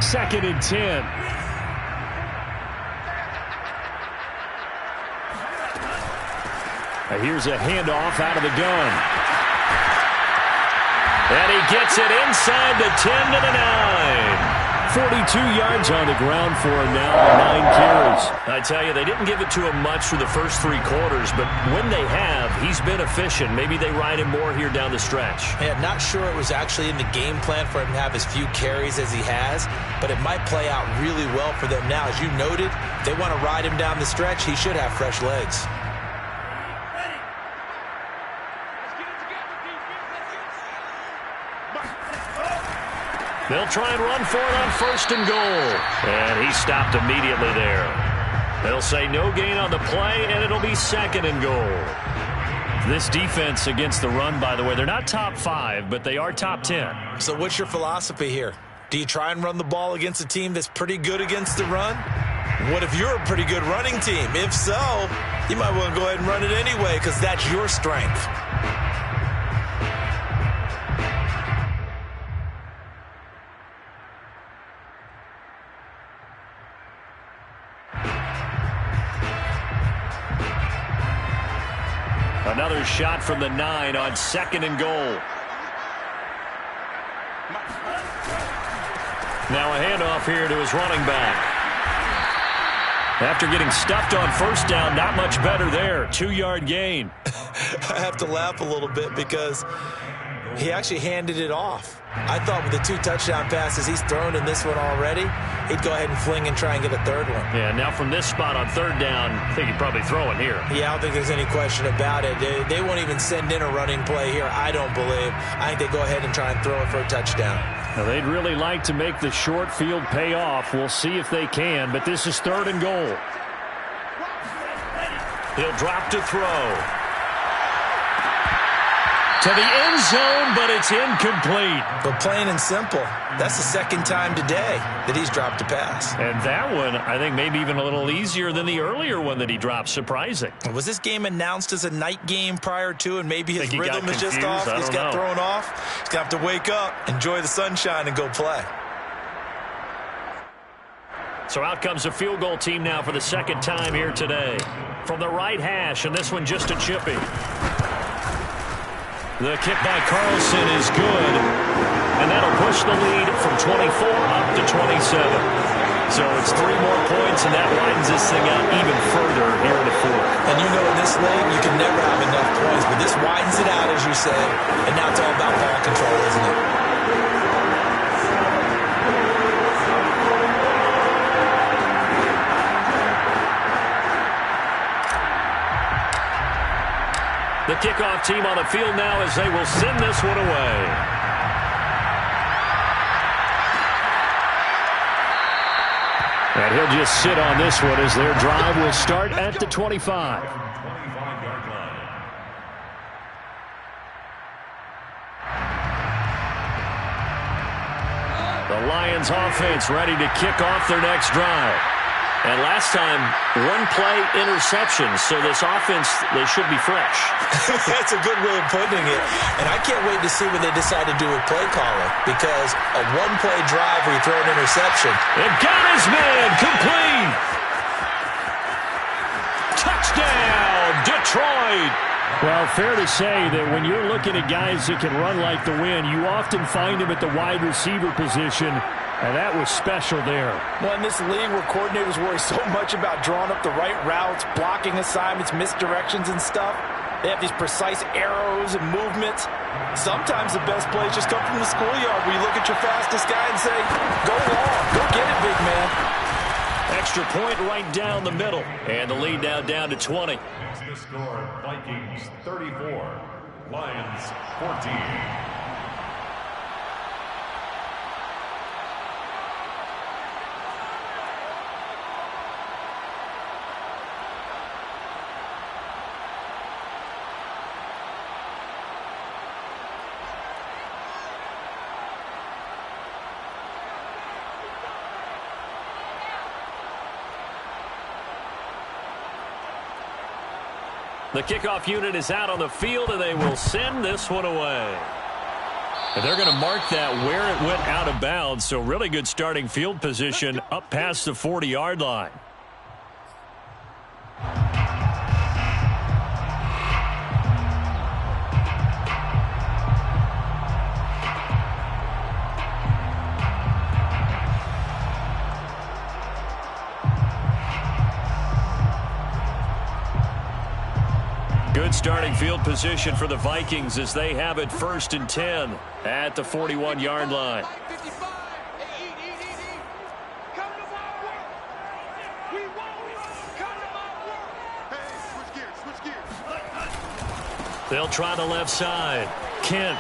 Speaker 1: Second and 10. Here's a handoff out of the gun. And he gets it inside the 10 to the 9. 42 yards on the ground for him now on 9 carries. I tell you, they didn't give it to him much through the first 3 quarters, but when they have, he's been efficient. Maybe they ride him more here down the stretch.
Speaker 3: Yeah, not sure it was actually in the game plan for him to have as few carries as he has, but it might play out really well for them now. As you noted, if they want to ride him down the stretch, he should have fresh legs.
Speaker 1: They'll try and run for it on 1st and goal. And he stopped immediately there. They'll say no gain on the play, and it'll be 2nd and goal. This defense against the run, by the way, they're not top 5, but they are top 10.
Speaker 3: So what's your philosophy here? Do you try and run the ball against a team that's pretty good against the run? What if you're a pretty good running team? If so, you might want to go ahead and run it anyway because that's your strength.
Speaker 1: Another shot from the 9 on 2nd and goal. Now a handoff here to his running back. After getting stuffed on 1st down, not much better there. 2-yard gain.
Speaker 3: I have to laugh a little bit because he actually handed it off. I thought with the 2 touchdown passes he's thrown in this one already, he'd go ahead and fling and try and get a 3rd one.
Speaker 1: Yeah, now from this spot on 3rd down, I think he'd probably throw it here.
Speaker 3: Yeah, I don't think there's any question about it. They won't even send in a running play here, I don't believe. I think they go ahead and try and throw it for a touchdown.
Speaker 1: Now, they'd really like to make the short field pay off. We'll see if they can, but this is 3rd and goal. He'll drop to throw. To the end zone, but it's incomplete.
Speaker 3: But plain and simple, that's the 2nd time today that he's dropped a pass.
Speaker 1: And that one, I think, maybe even a little easier than the earlier one that he dropped. Surprising.
Speaker 3: Was this game announced as a night game prior to, and maybe his rhythm is just off? He's got thrown off. He's going to have to wake up, enjoy the sunshine, and go play.
Speaker 1: So out comes a field goal team now for the 2nd time here today. From the right hash, and this one just a chippy. The kick by Carlson is good, and that'll push the lead from 24 up to 27. So it's 3 more points, and that widens this thing out even further here in the 4th.
Speaker 3: And you know in this league, you can never have enough points, but this widens it out, as you said, and now it's all about ball control, isn't it?
Speaker 1: The kickoff team on the field now as they will send this one away. And he'll just sit on this one as their drive will start at the 25. The Lions offense ready to kick off their next drive. And last time, 1 play interception, so this offense, they should be fresh.
Speaker 3: That's a good way of putting it. And I can't wait to see what they decide to do with play calling, because a 1-play drive where you throw an interception.
Speaker 1: It got his man, complete. Touchdown, Detroit. Well, fair to say that when you're looking at guys that can run like the wind, you often find them at the wide receiver position. And that was special there.
Speaker 3: Well, in this league where coordinators worry so much about drawing up the right routes, blocking assignments, misdirections and stuff, they have these precise arrows and movements. Sometimes the best plays just come from the schoolyard where you look at your fastest guy and say, go long, go get it, big man.
Speaker 1: Extra point right down the middle. And the lead now down to 20.
Speaker 2: The score, Vikings 34, Lions 14.
Speaker 1: The kickoff unit is out on the field, and they will send this one away. And they're going to mark that where it went out of bounds, so really good starting field position up past the 40-yard line. Good starting field position for the Vikings as they have it 1st and 10 at the 41-yard line. They'll try the left side. Kent.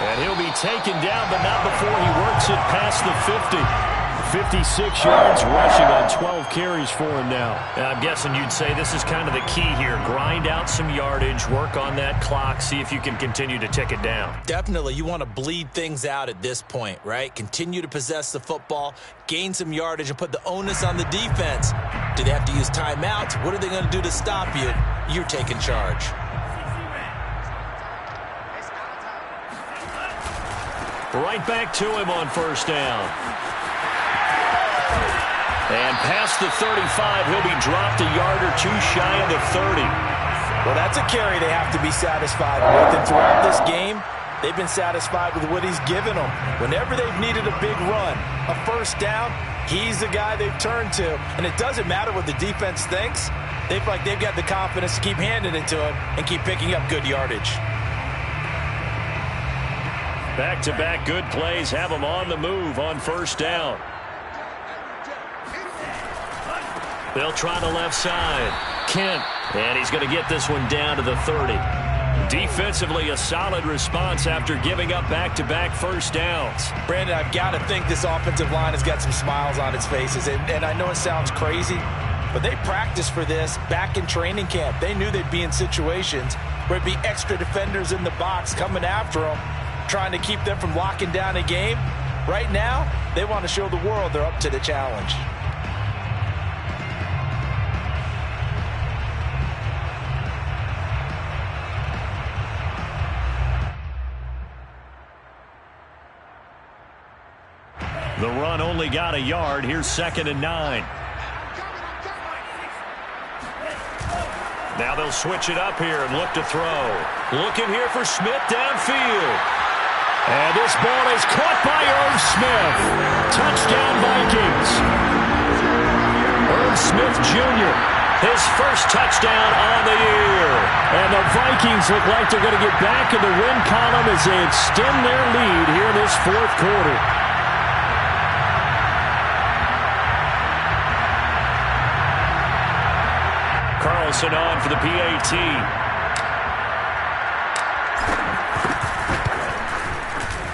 Speaker 1: And he'll be taken down, but not before he works it past the 50. 56 yards rushing on 12 carries for him now. I'm guessing you'd say this is kind of the key here. Grind out some yardage, work on that clock, see if you can continue to tick it down.
Speaker 3: Definitely. You want to bleed things out at this point, right? Continue to possess the football, gain some yardage, and put the onus on the defense. Do they have to use timeouts? What are they going to do to stop you? You're taking charge.
Speaker 1: Right back to him on 1st down. And past the 35, he'll be dropped a yard or two shy of the 30.
Speaker 3: Well, that's a carry they have to be satisfied with. And throughout this game, they've been satisfied with what he's given them. Whenever they've needed a big run, a 1st down, he's the guy they've turned to. And it doesn't matter what the defense thinks. They feel like they've got the confidence to keep handing it to him and keep picking up good yardage.
Speaker 1: Back-to-back good plays have them on the move on 1st down. They'll try the left side. Kent. And he's going to get this one down to the 30. Defensively, a solid response after giving up back-to-back 1st downs.
Speaker 3: Brandon, I've got to think this offensive line has got some smiles on its faces. And I know it sounds crazy, but they practiced for this back in training camp. They knew they'd be in situations where it'd be extra defenders in the box coming after them, trying to keep them from locking down a game. Right now, they want to show the world they're up to the challenge.
Speaker 1: The run only got a yard. Here's 2nd and 9. Now they'll switch it up here and look to throw. Looking here for Smith downfield. And this ball is caught by Irv Smith. Touchdown Vikings. Irv Smith Jr., his first touchdown on the year. And the Vikings look like they're going to get back in the win column as they extend their lead here in this 4th quarter. Carlson on for the PAT.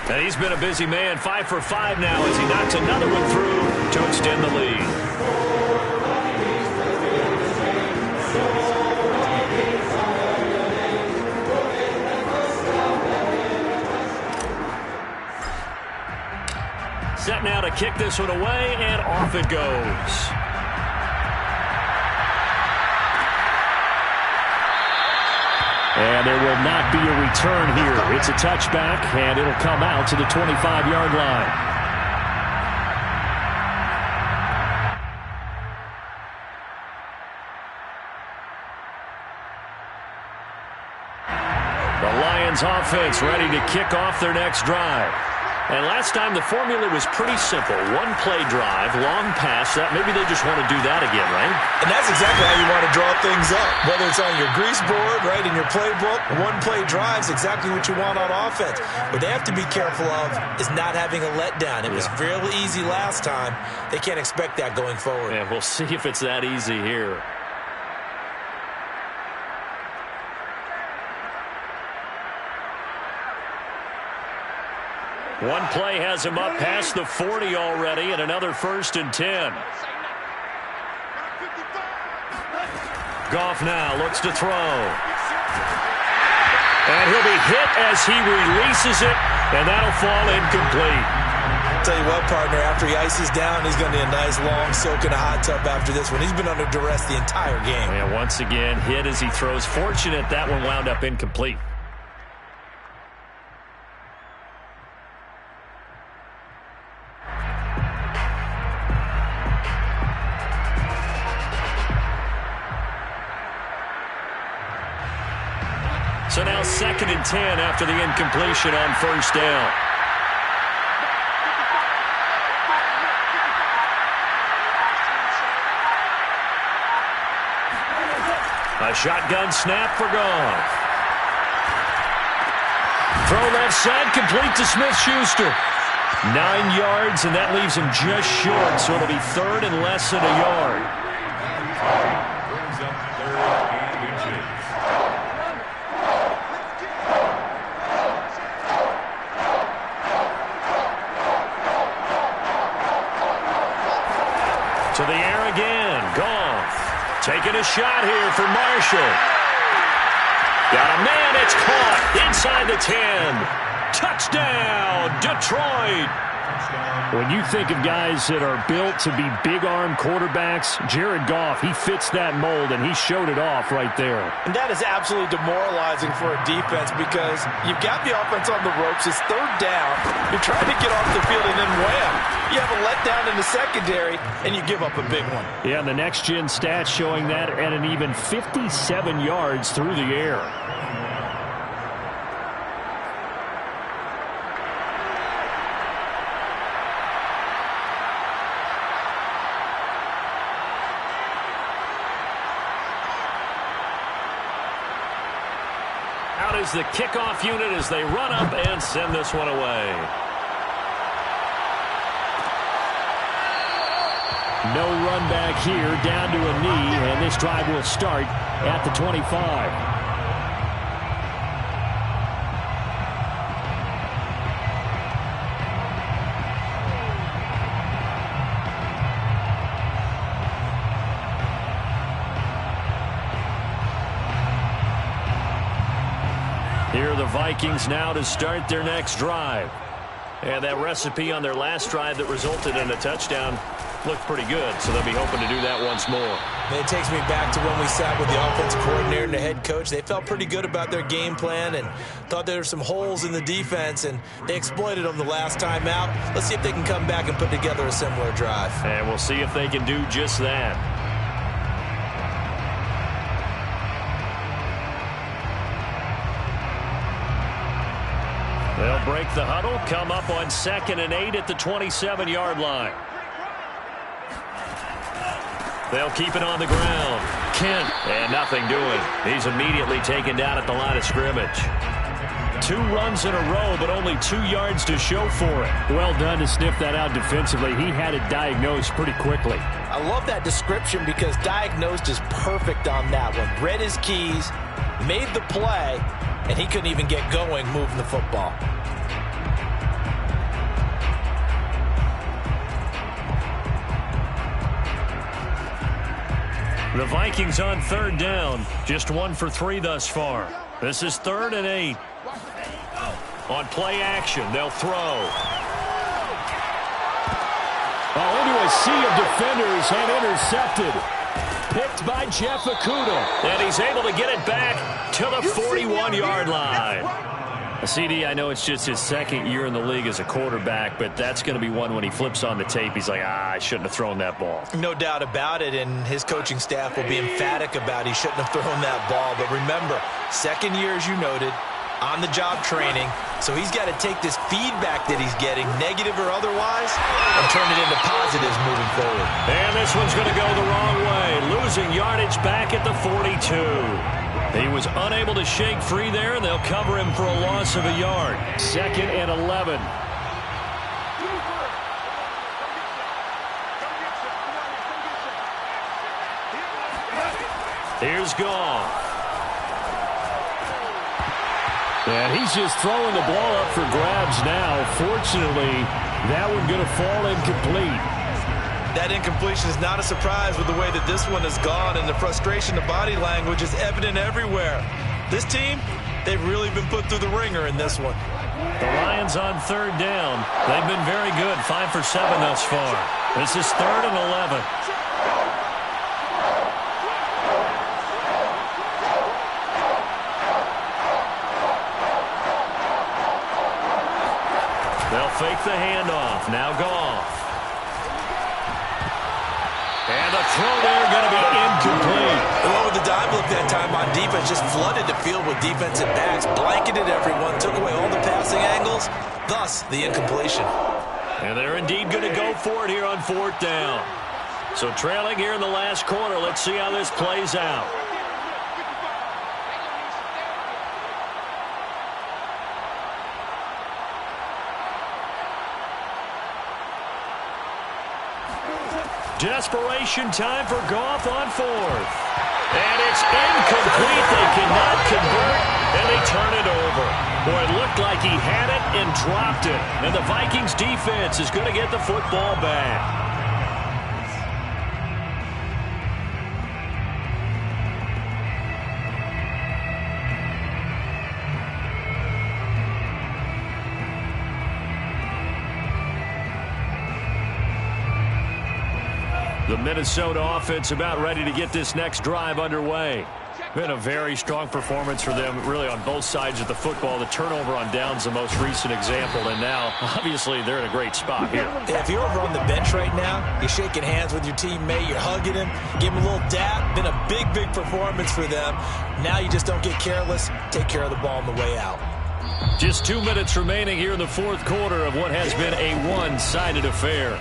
Speaker 1: And he's been a busy man, 5 for 5 now as he knocks another one through to extend the lead. Set now to kick this one away, and off it goes. And there will not be a return here. It's a touchback, and it'll come out to the 25-yard line. The Lions offense ready to kick off their next drive. And last time the formula was pretty simple. One play drive, long pass. That maybe they just want to do that again, right?
Speaker 4: And that's exactly how you want to draw things up. Whether it's on your grease board, right, in your playbook, one play drive is exactly what you want on offense. What they have to be careful of is not having a letdown. It was fairly easy last time. They can't expect that going forward.
Speaker 1: And we'll see if it's that easy here. One play has him up past the 40 already, and another 1st and 10. Goff now looks to throw. And he'll be hit as he releases it, and that'll fall incomplete.
Speaker 4: I'll tell you what, partner, after he ices down, he's going to need a nice long soak in a hot tub after this one. He's been under duress the entire game.
Speaker 1: And once again, hit as he throws. Fortunate that one wound up incomplete. So now 2nd and 10 after the incompletion on 1st down. A A shotgun snap for Goff. Throw left side, complete to Smith-Schuster. 9 yards, and that leaves him just short, so it'll be third and less than a yard.
Speaker 2: Brings up third and inches.
Speaker 1: To the air again. Goff taking a shot here for Marshall. Got a man. It's caught inside the 10. Touchdown, Detroit.
Speaker 5: When you think of guys that are built to be big-arm quarterbacks, Jared Goff, he fits that mold, and he showed it off right there.
Speaker 3: And that is absolutely demoralizing for a defense because you've got the offense on the ropes. It's third down. You're trying to get off the field, and then wham, you have a letdown in the secondary, and you give up a big one.
Speaker 5: Yeah, and the next-gen stats showing that at an even 57 yards through the air.
Speaker 1: Out is the kickoff unit as they run up and send this one away.
Speaker 5: No run back here, down to a knee, and this drive will start at the 25.
Speaker 1: Here are the Vikings now to start their next drive. And that recipe on their last drive that resulted in a touchdown looked pretty good, so they'll be hoping to do that once more.
Speaker 3: It takes me back to when we sat with the offensive coordinator and the head coach. They felt pretty good about their game plan and thought there were some holes in the defense, and they exploited them the last time out. Let's see if they can come back and put together a similar drive.
Speaker 1: And we'll see if they can do just that. They'll break the huddle, come up on 2nd and 8 at the 27-yard line. They'll keep it on the ground. Kent, and nothing doing. He's immediately taken down at the line of scrimmage. 2 runs in a row, but only 2 yards to show for it.
Speaker 5: Well done to sniff that out defensively. He had it diagnosed pretty quickly.
Speaker 3: I love that description because diagnosed is perfect on that one. Read his keys, made the play, and he couldn't even get going moving the football.
Speaker 1: The Vikings on 3rd down. Just 1 for 3 thus far. This is 3rd and 8. On play action, they'll throw.
Speaker 5: Into a sea of defenders and intercepted. Picked by Jeff Okudah.
Speaker 1: And he's able to get it back to the 41-yard line. CD, I know it's just his 2nd year in the league as a quarterback, but that's going to be one when he flips on the tape. He's like, I shouldn't have thrown that ball.
Speaker 3: No doubt about it, and his coaching staff will be emphatic about he shouldn't have thrown that ball. But remember, 2nd year, as you noted, on-the-job training, so he's got to take this feedback that he's getting, negative or otherwise, and turn it into positives moving forward.
Speaker 1: And this one's going to go the wrong way, losing yardage back at the 42. He was unable to shake free there, and they'll cover him for a loss of a yard.
Speaker 5: 2nd and 11.
Speaker 1: Here's Goff.
Speaker 5: And he's just throwing the ball up for grabs now. Fortunately, that one going to fall incomplete.
Speaker 4: That incompletion is not a surprise with the way that this one has gone, and the frustration, the body language is evident everywhere. This team, they've really been put through the ringer in this one.
Speaker 1: The Lions on 3rd down. They've been very good, 5 for 7 thus far. This is 3rd and 11. They'll fake the handoff. Now Goff. And the throw there going to be incomplete.
Speaker 3: The one with the dive look that time on defense just flooded the field with defensive backs, blanketed everyone, took away all the passing angles, thus the incompletion.
Speaker 1: And they're indeed going to go for it here on 4th down. So trailing here in the last quarter, let's see how this plays out. Desperation time for Goff on fourth. And it's incomplete. They cannot convert, and they turn it over. Boy, it looked like he had it and dropped it. And the Vikings defense is going to get the football back. The Minnesota offense about ready to get this next drive underway. Been a very strong performance for them, really, on both sides of the football. The turnover on downs the most recent example, and now, obviously, they're in a great spot here.
Speaker 3: If you're over on the bench right now, you're shaking hands with your teammate, you're hugging him, give him a little dap. Been a big, big performance for them. Now you just don't get careless. Take care of the ball on the way out.
Speaker 1: Just 2 minutes remaining here in the fourth quarter of what has been a one-sided affair.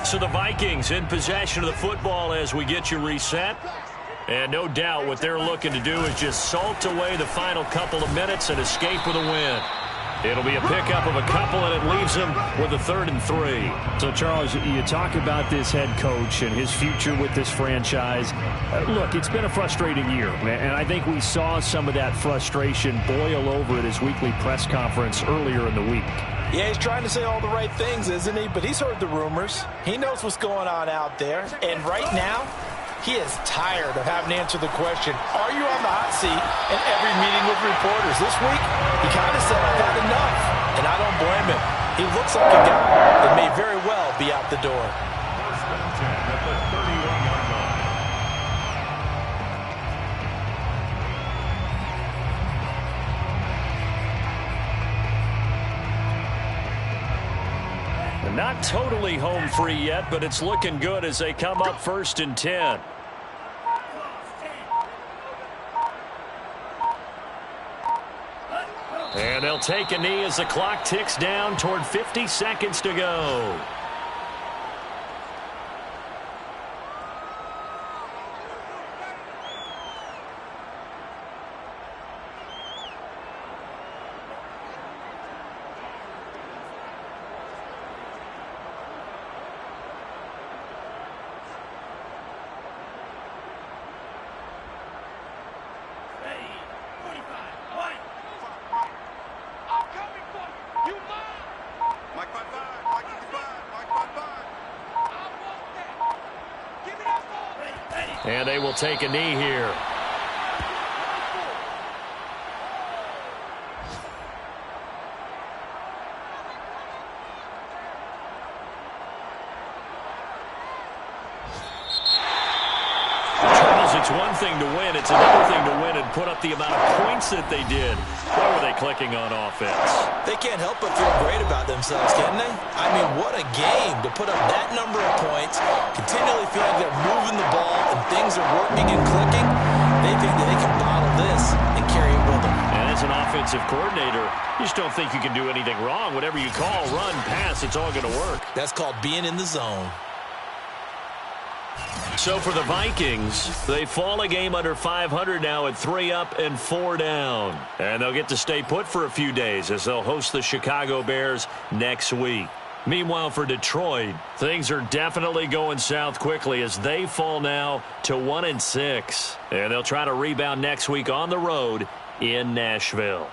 Speaker 1: So the Vikings in possession of the football as we get you reset. And no doubt what they're looking to do is just salt away the final couple of minutes and escape with a win. It'll be a pickup of a couple, and it leaves them with a 3rd and 3.
Speaker 5: So, Charles, you talk about this head coach and his future with this franchise. Look, it's been a frustrating year, and I think we saw some of that frustration boil over at his weekly press conference earlier in the week.
Speaker 3: Yeah, he's trying to say all the right things, isn't he? But he's heard the rumors. He knows what's going on out there. And right now, he is tired of having to answer the question, are you on the hot seat in every meeting with reporters? This week, he kind of said, I've had enough. And I don't blame him. He looks like a guy that may very well be out the door.
Speaker 2: First and 10 at the 31-yard line.
Speaker 1: Not totally home free yet, but it's looking good as they come up 1st and 10. And they'll take a knee as the clock ticks down toward 50 seconds to go. And they will take a knee here. Charles, it's one thing to win. It's another thing to win and put up the amount of points that they did. Why were they clicking on offense?
Speaker 3: They can't help but feel great about themselves, can they? I mean, what a game to put up that number of points, continually feel like they're moving the ball and things are working and clicking. They think that they can bottle this and carry it with them.
Speaker 1: And as an offensive coordinator, you just don't think you can do anything wrong. Whatever you call, run, pass, it's all going to work.
Speaker 3: That's called being in the zone.
Speaker 1: So for the Vikings, they fall a game under 500 now at 3 up and 4 down. And they'll get to stay put for a few days as they'll host the Chicago Bears next week. Meanwhile, for Detroit, things are definitely going south quickly as they fall now to 1-6. And they'll try to rebound next week on the road in Nashville.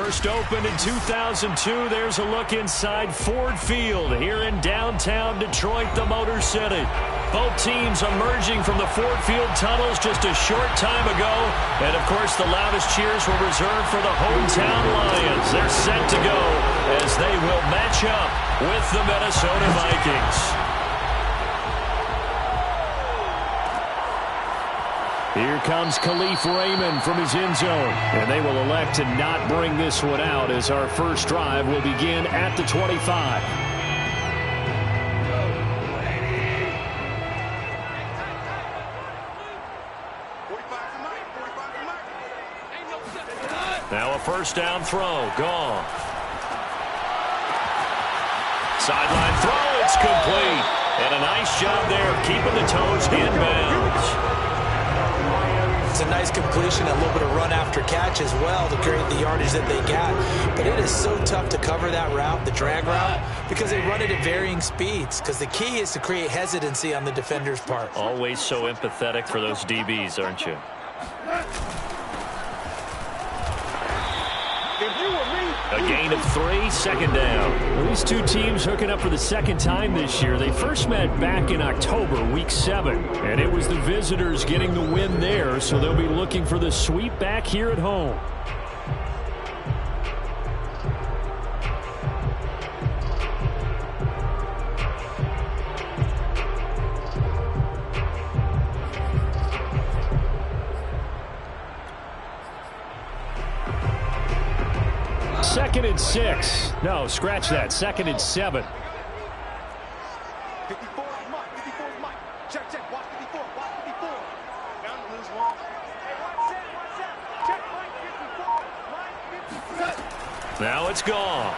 Speaker 1: First opened in 2002. There's a look inside Ford Field here in downtown Detroit, the Motor City. Both teams emerging from the Ford Field tunnels just a short time ago. And, of course, the loudest cheers were reserved for the hometown Lions. They're set to go as they will match up with the Minnesota Vikings. Here comes Khalif Raymond from his end zone. And they will elect to not bring this one out as our first drive will begin at the 25. Now a first down throw. Gone. Sideline throw. It's complete. And a nice job there of keeping the toes in bounds.
Speaker 3: It's a nice completion, a little bit of run after catch as well to create the yardage that they got. But it is so tough to cover that route, the drag route, because they run it at varying speeds. Because the key is to create hesitancy on the defender's part.
Speaker 1: Always so empathetic for those DBs, aren't you? A gain of 3, second down.
Speaker 5: These two teams hooking up for the second time this year. They first met back in October, week 7. And it was the visitors getting the win there, so they'll be looking for the sweep back here at home. Second and 6. No, scratch that. Second and 7.
Speaker 6: 54 is Mike. 54 is Mike. Check, check. Watch 54. Watch 54. Down to lose one. Hey, watch that. Check Mike 54. Mike 54.
Speaker 1: Now it's gone.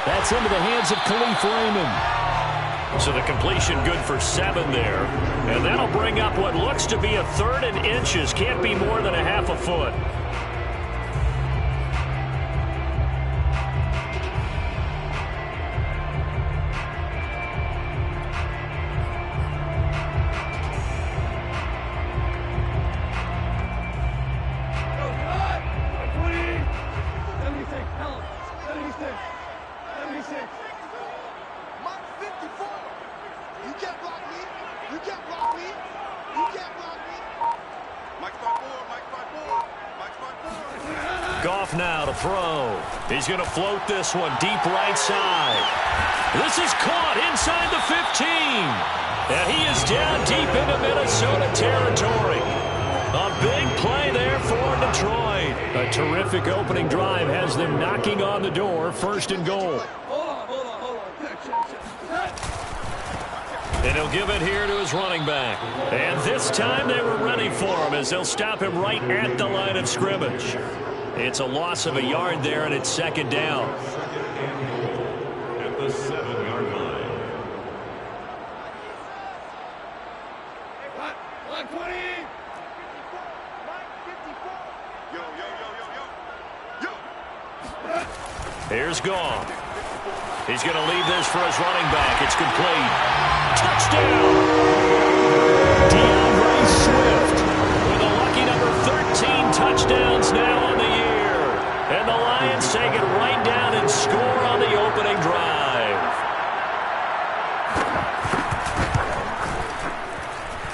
Speaker 5: That's into the hands of Khalif Raymond.
Speaker 1: So the completion good for 7 there. And that'll bring up what looks to be a 3rd and inches. Can't be more than a half a foot. Now to throw. He's going to float this one deep right side. This is caught inside the 15. And he is down deep into Minnesota territory. A big play there for Detroit.
Speaker 5: A terrific opening drive has them knocking on the door. First and goal.
Speaker 1: And he'll give it here to his running back. And this time they were ready for him as they'll stop him right at the line of scrimmage. It's a loss of a yard there, and it's second down.
Speaker 2: At the 7-yard line.
Speaker 6: 120. Yo, yo, yo, yo, yo.
Speaker 1: Here's Goff. He's going to leave this for his running back. It's complete. Touchdown! DeAndre Swift with a lucky number 13 touchdowns now on the year. And the Lions take it right down and score on the opening drive.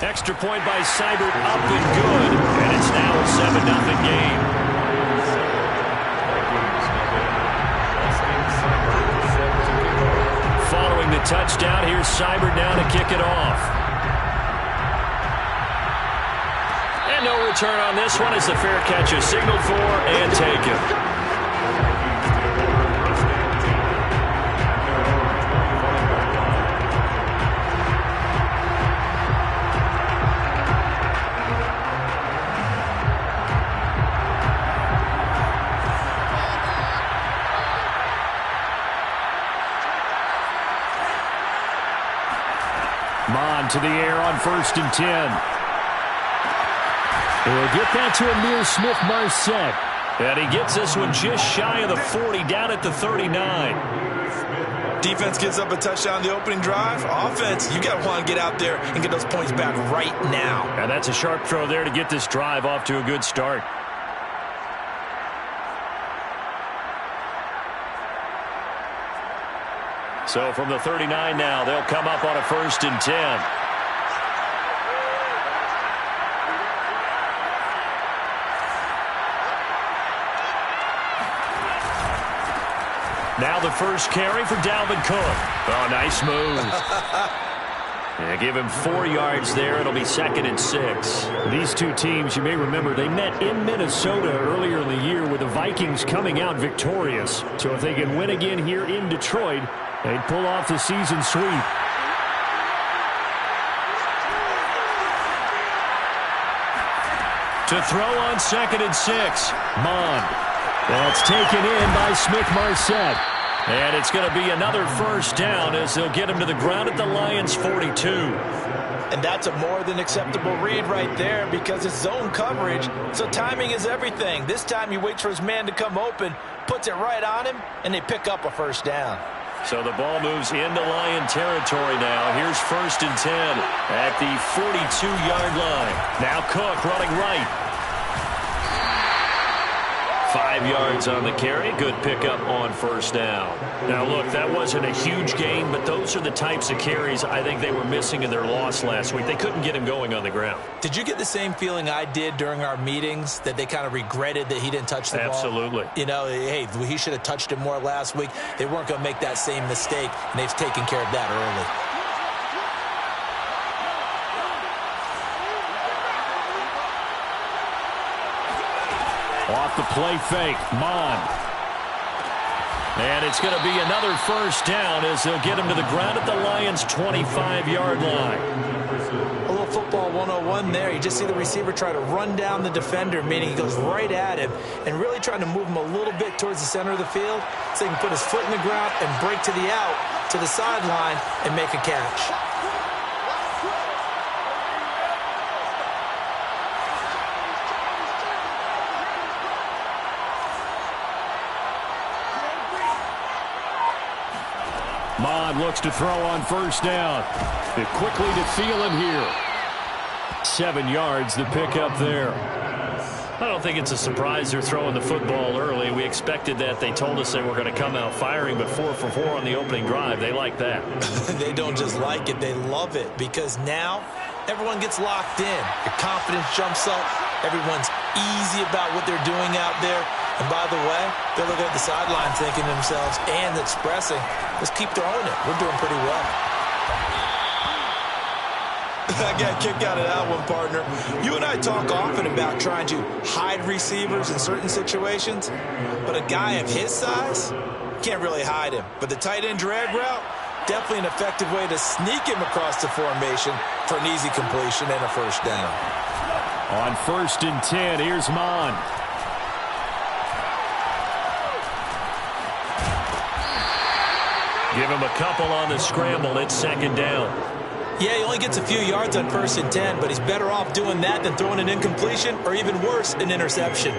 Speaker 1: Extra point by Seibert up and good. And it's now a 7-0 game. Following the touchdown, here's Seibert now to kick it off. And no return on this one as the fair catch is signaled for and taken.
Speaker 5: Mon to the air on 1st and 10. We'll get that to Amir Smith-Marset.
Speaker 1: And he gets this one just shy of the 40, down at the 39.
Speaker 4: Defense gives up a touchdown the opening drive. Offense, you got to want to get out there and get those points back right now.
Speaker 1: And that's a sharp throw there to get this drive off to a good start. So from the 39 now, they'll come up on a 1st and 10. Now the first carry for Dalvin Cook. Oh, nice move. Yeah, give him 4 yards there. It'll be 2nd and 6.
Speaker 5: These two teams, you may remember, they met in Minnesota earlier in the year with the Vikings coming out victorious. So if they can win again here in Detroit, they'd pull off the season sweep.
Speaker 1: To throw on 2nd and 6.
Speaker 5: Mon. That's taken in by Smith-Marset.
Speaker 1: And it's going to be another 1st down as they'll get him to the ground at the Lions' 42.
Speaker 3: And that's a more than acceptable read right there because it's zone coverage, so timing is everything. This time he waits for his man to come open, puts it right on him, and they pick up a 1st down.
Speaker 1: So the ball moves into Lion territory now. Here's 1st and 10 at the 42-yard line. Now Cook running right. 5 yards on the carry. Good pickup on 1st down. Now, look, that wasn't a huge gain, but those are the types of carries I think they were missing in their loss last week. They couldn't get him going on the ground.
Speaker 3: Did you get the same feeling I did during our meetings, that they kind of regretted that he didn't touch the ball?
Speaker 1: Absolutely.
Speaker 3: You know, hey, he should have touched it more last week. They weren't going to make that same mistake, and they've taken care of that early.
Speaker 5: Off the play fake, Mon.
Speaker 1: And it's going to be another 1st down as they'll get him to the ground at the Lions' 25-yard line.
Speaker 3: A little football 101 there. You just see the receiver try to run down the defender, meaning he goes right at him and really trying to move him a little bit towards the center of the field so he can put his foot in the ground and break to the out, to the sideline, and make a catch.
Speaker 5: Mon looks to throw on 1st down. It quickly to Thielen here. 7 yards, the pickup there.
Speaker 1: I don't think it's a surprise they're throwing the football early. We expected that. They told us they were going to come out firing, but 4 for 4 on the opening drive. They like that.
Speaker 3: They don't just like it, they love it, because now everyone gets locked in. Your confidence jumps up. Everyone's easy about what they're doing out there. And by the way, they're looking at the sideline thinking to themselves and expressing, let's keep throwing it. We're doing pretty well. I got a kick out of that one, partner. You and I talk often about trying to hide receivers in certain situations, but a guy of his size can't really hide him. But the tight end drag route, definitely an effective way to sneak him across the formation for an easy completion and a 1st down.
Speaker 5: On 1st and 10, here's Mon.
Speaker 1: Give him a couple on the scramble. It's 2nd down.
Speaker 3: Yeah, he only gets a few yards on 1st and 10, but he's better off doing that than throwing an incompletion or even worse, an interception.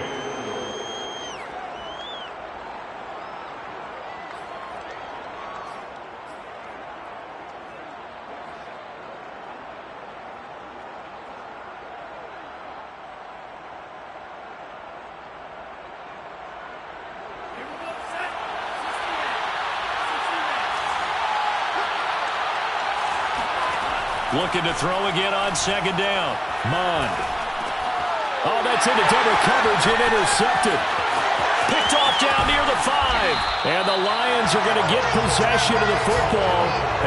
Speaker 1: Looking to throw again on 2nd down.
Speaker 5: Mon. Oh, that's into double coverage and intercepted.
Speaker 1: Picked off down near the 5.
Speaker 5: And the Lions are going to get possession of the football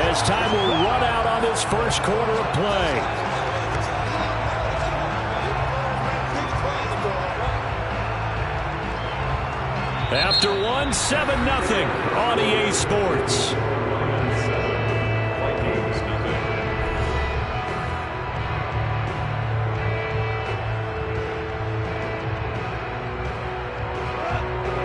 Speaker 5: as time will run out on this 1st quarter of play.
Speaker 1: After one, 7-0 on EA Sports.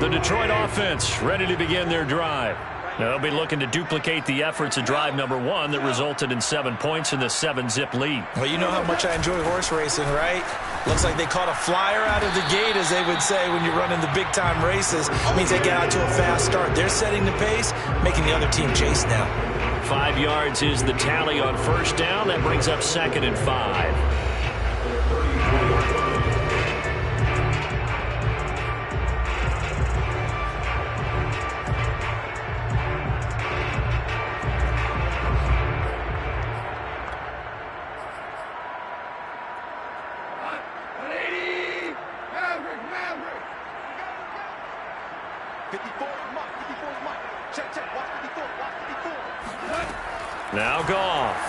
Speaker 1: The Detroit offense ready to begin their drive. Now they'll be looking to duplicate the efforts of drive number 1 that resulted in 7 points in the 7-zip lead.
Speaker 3: Well, you know how much I enjoy horse racing, right? Looks like they caught a flyer out of the gate, as they would say when you're running the big-time races. It means they get out to a fast start. They're setting the pace, making the other team chase now.
Speaker 1: 5 yards is the tally on 1st down. That brings up 2nd and 5.
Speaker 6: 54 is Mike. 54 is Mike. Check, check. Watch 54. Watch 54.
Speaker 1: Now Goff.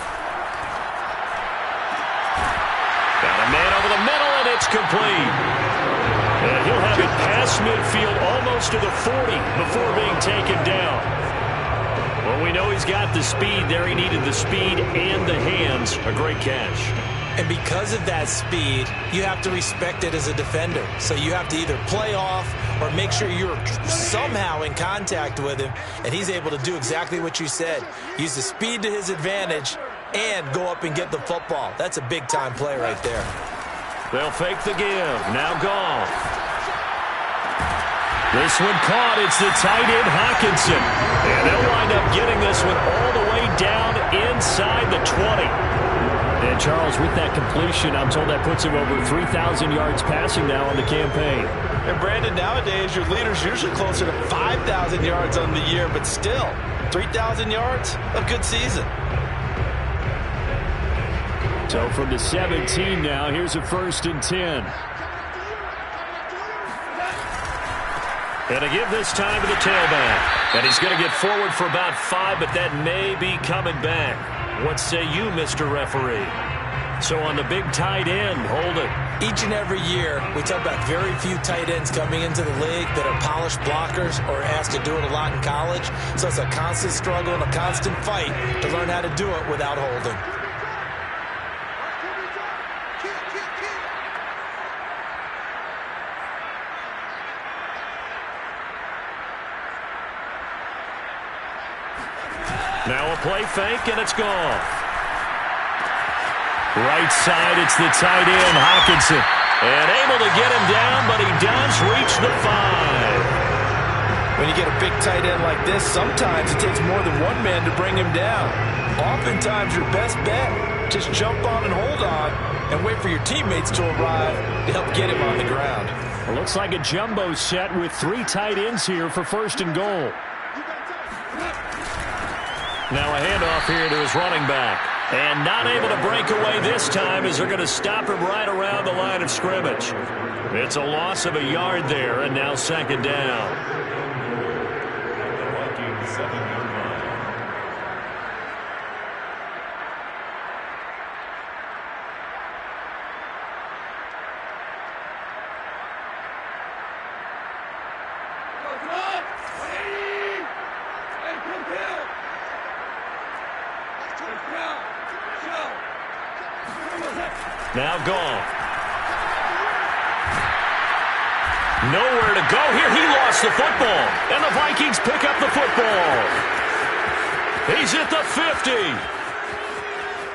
Speaker 1: Got a man over the middle, and it's complete. And he'll have it past midfield almost to the 40 before being taken down. Well, we know he's got the speed there. He needed the speed and the hands. A great catch.
Speaker 3: And because of that speed, you have to respect it as a defender. So you have to either play off or make sure you're somehow in contact with him. And he's able to do exactly what you said. Use the speed to his advantage and go up and get the football. That's a big-time play right there.
Speaker 1: They'll fake the give. Now Goff. This one caught. It's the tight end, Hawkinson. And they'll wind up getting this one all the way down inside the 20.
Speaker 5: And Charles, with that completion, I'm told that puts him over 3,000 yards passing now on the campaign.
Speaker 3: And Brandon, nowadays your leader's usually closer to 5,000 yards on the year, but still, 3,000 yards, a good season.
Speaker 5: So from the 17 now, here's a 1st and 10.
Speaker 1: And to give this time to the tailback. And he's going to get forward for about 5, but that may be coming back. What say you, Mr. Referee? So on the big tight end, hold it.
Speaker 3: Each and every year, we talk about very few tight ends coming into the league that are polished blockers or asked to do it a lot in college. So it's a constant struggle and a constant fight to learn how to do it without holding.
Speaker 1: Now a play fake, and it's gone. Right side, it's the tight end, Hawkinson. And able to get him down, but he does reach the 5.
Speaker 3: When you get a big tight end like this, sometimes it takes more than one man to bring him down. Oftentimes, your best bet, just jump on and hold on and wait for your teammates to arrive to help get him on the ground.
Speaker 5: It looks like a jumbo set with 3 tight ends here for 1st and goal.
Speaker 1: Now a handoff here to his running back. And not able to break away this time as they're going to stop him right around the line of scrimmage. It's a loss of a yard there, and now 2nd down.
Speaker 2: The Vikings 7-yard line.
Speaker 1: Now Goff. Nowhere to go here. He lost the football. And the Vikings pick up the football. He's at the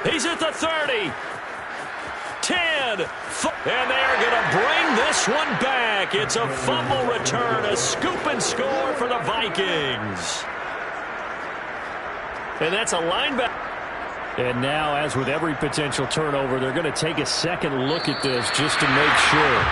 Speaker 1: 50. He's at the 30. 10. And they are going to bring this one back. It's a fumble return. A scoop and score for the Vikings. And that's a linebacker.
Speaker 5: And now, as with every potential turnover, they're going to take a second look at this just to make sure.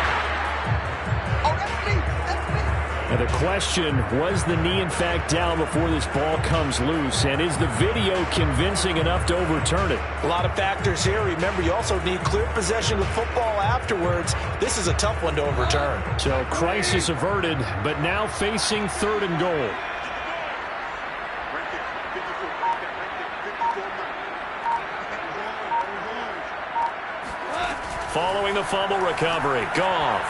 Speaker 5: And the question, was the knee in fact down before this ball comes loose? And is the video convincing enough to overturn it?
Speaker 3: A lot of factors here. Remember, you also need clear possession of the football afterwards. This is a tough one to overturn.
Speaker 5: So crisis averted, but now facing 3rd and goal.
Speaker 1: Following the fumble recovery, Goff.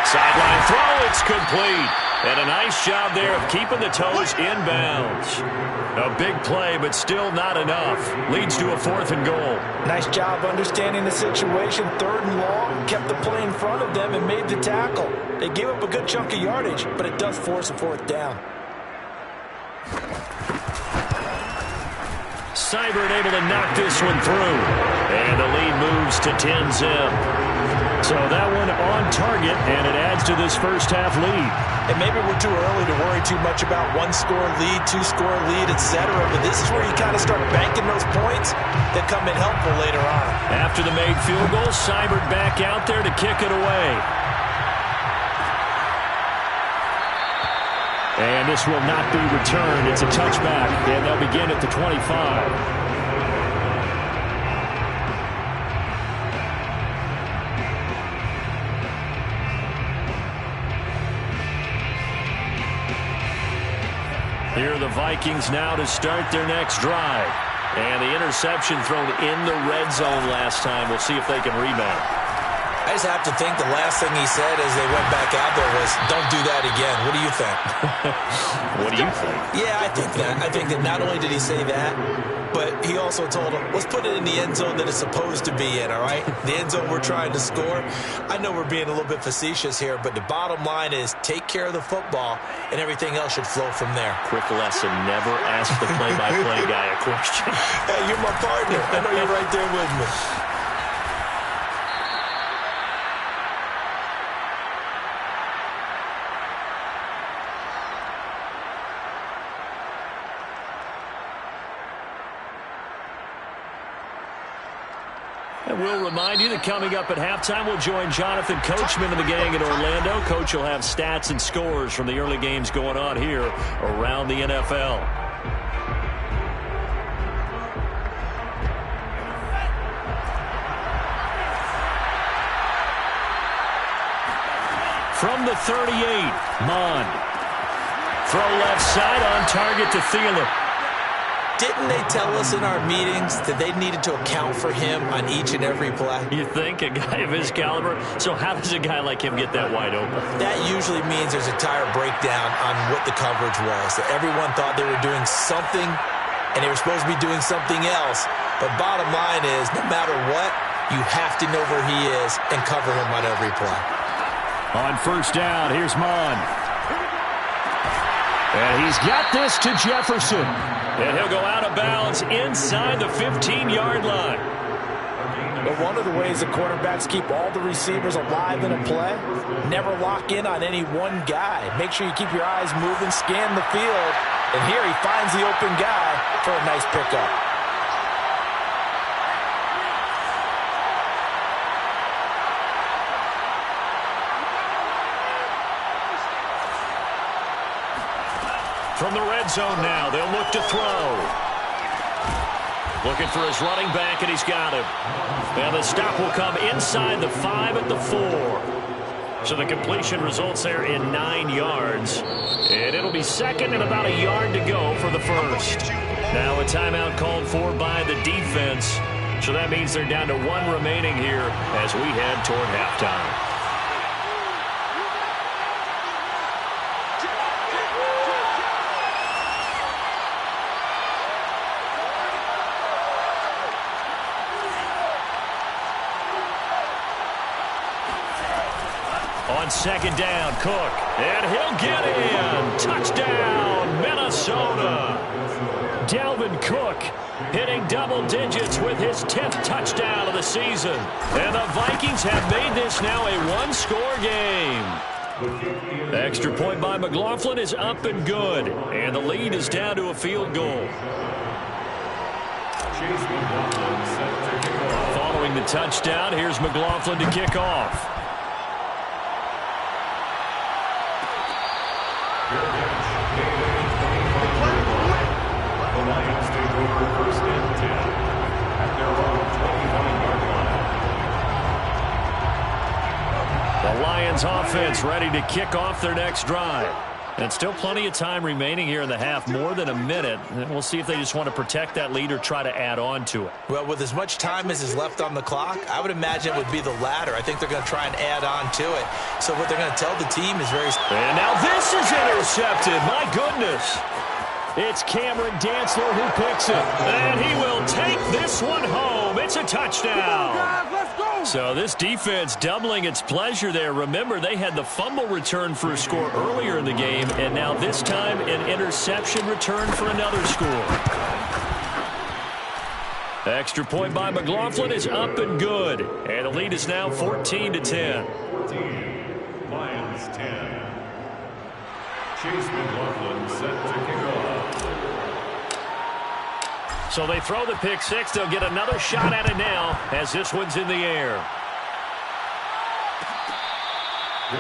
Speaker 1: Sideline throw, it's complete. And a nice job there of keeping the toes inbounds. A big play, but still not enough. Leads to a 4th and goal.
Speaker 3: Nice job understanding the situation. 3rd and long, kept the play in front of them and made the tackle. They gave up a good chunk of yardage, but it does force a 4th down.
Speaker 1: Seibert able to knock this one through. And the lead moves to 10-zip. So that one on target, and it adds to this first half lead.
Speaker 3: And maybe we're too early to worry too much about 1-score lead, 2-score lead, etc. But this is where you kind of start banking those points that come in helpful later on.
Speaker 1: After the made field goal, Seibert back out there to kick it away.
Speaker 5: And this will not be returned. It's a touchback, and they'll begin at the 25.
Speaker 1: Here are the Vikings now to start their next drive. And the interception thrown in the red zone last time. We'll see if they can rebound.
Speaker 3: I just have to think the last thing he said as they went back out there was, don't do that again. What do you think?
Speaker 1: What do you think?
Speaker 3: Yeah, I think that. I think that not only did he say that, but he also told him, let's put it in the end zone that it's supposed to be in, all right? The end zone we're trying to score. I know we're being a little bit facetious here, but the bottom line is take care of the football, and everything else should flow from there.
Speaker 1: Quick lesson, never ask the play-by-play guy a question.
Speaker 3: Hey, you're my partner. I know you're right there with me.
Speaker 1: And we'll remind you that coming up at halftime, we'll join Jonathan Coachman and the gang in Orlando. Coach will have stats and scores from the early games going on here around the NFL. From the 38, Mon. Throw left side on target to Thielen.
Speaker 3: Didn't they tell us in our meetings that they needed to account for him on each and every play?
Speaker 1: You think? A guy of his caliber? So how does a guy like him get that wide open?
Speaker 3: That usually means there's a tire breakdown on what the coverage was. That everyone thought they were doing something, and they were supposed to be doing something else. But bottom line is, no matter what, you have to know where he is and cover him on every play.
Speaker 5: On first down, here's Mon. And he's got this to Jefferson.
Speaker 1: And he'll go out of bounds inside the 15-yard line.
Speaker 3: But one of the ways that quarterbacks keep all the receivers alive in a play, never lock in on any one guy. Make sure you keep your eyes moving, scan the field. And here he finds the open guy for a nice pickup.
Speaker 1: From the red zone now, they'll look to throw. Looking for his running back, and he's got him. And the stop will come inside the 5 at the 4. So the completion results there in 9 yards. And it'll be second and about a yard to go for the first. Now a timeout called for by the defense. So that means they're down to 1 remaining here as we head toward halftime. On second down, Cook, and he'll get in. Touchdown, Minnesota. Dalvin Cook hitting double digits with his 10th touchdown of the season. And the Vikings have made this now a one-score game. The extra point by McLaughlin is up and good, and the lead is down to a field goal. Following the touchdown, here's McLaughlin to kick off. The Lions offense ready to kick off their next drive. And still plenty of time remaining here in the half, more than a minute. And we'll see if they just want to protect that lead or try to add on to it.
Speaker 3: Well, with as much time as is left on the clock, I would imagine it would be the latter. I think they're going to try and add on to it. So what they're going to tell the team is very...
Speaker 1: And now this is intercepted. My goodness. It's Cameron Dantzler who picks it. And he will take this one home. It's a touchdown. So this defense doubling its pleasure there. Remember, they had the fumble return for a score earlier in the game, and now this time an interception return for another score. Extra point by McLaughlin is up and good, and the lead is now 14-10.
Speaker 2: 14, Lions 10. Chase McLaughlin set to kick off.
Speaker 1: So they throw the pick six. They'll get another shot at it now as this one's in the air.
Speaker 2: The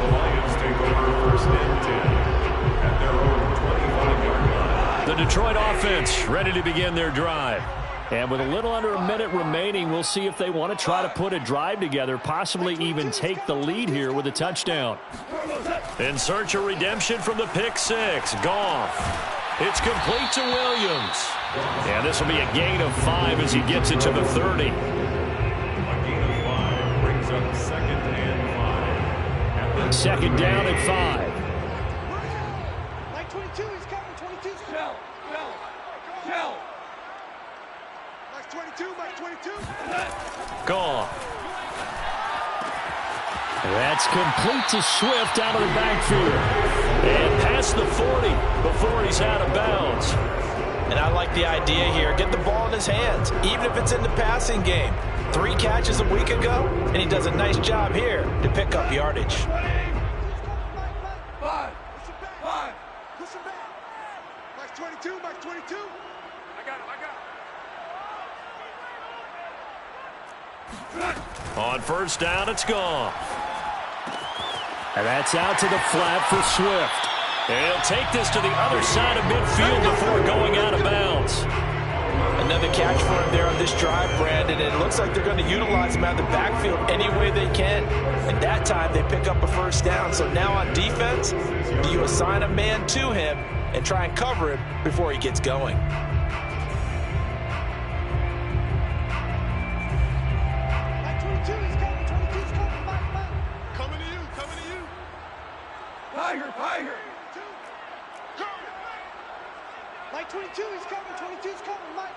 Speaker 2: Lions take over first and 10 at their own 25-yard line.
Speaker 1: The Detroit offense ready to begin their drive.
Speaker 5: And with a little under a minute remaining, we'll see if they want to try to put a drive together, possibly even take the lead here with a touchdown.
Speaker 1: In search of redemption from the pick six. Goff. It's complete to Williams. And this will be a gain of 5 as he gets it to the 30.
Speaker 2: A gain of 5 brings up 2nd and 5.
Speaker 5: Second down at 5.
Speaker 6: Like 22, he's coming. 22's coming. Shell. Like 22, like 22.
Speaker 1: Goff.
Speaker 5: That's complete to Swift out of the backfield.
Speaker 1: And past the 40 before he's out of bounds.
Speaker 3: And I like the idea here. Get the ball in his hands, even if it's in the passing game. 3 catches a week ago, and he does a nice job here to pick up yardage.
Speaker 6: 5. Push him back. Like 22, like 22. I got him.
Speaker 1: On first down, it's Goff.
Speaker 5: And that's out to the flat for Swift.
Speaker 1: And he'll take this to the other side of midfield before going out of bounds.
Speaker 3: Another catch for him there on this drive, Brandon. And it looks like they're going to utilize him out of the backfield any way they can. And that time they pick up a first down. So now on defense, do you assign a man to him and try and cover him before he gets going?
Speaker 6: Like 22, he's coming. 22's coming. Mike. Coming to you. Tiger. Like 22, he's coming. 22's coming. Mike.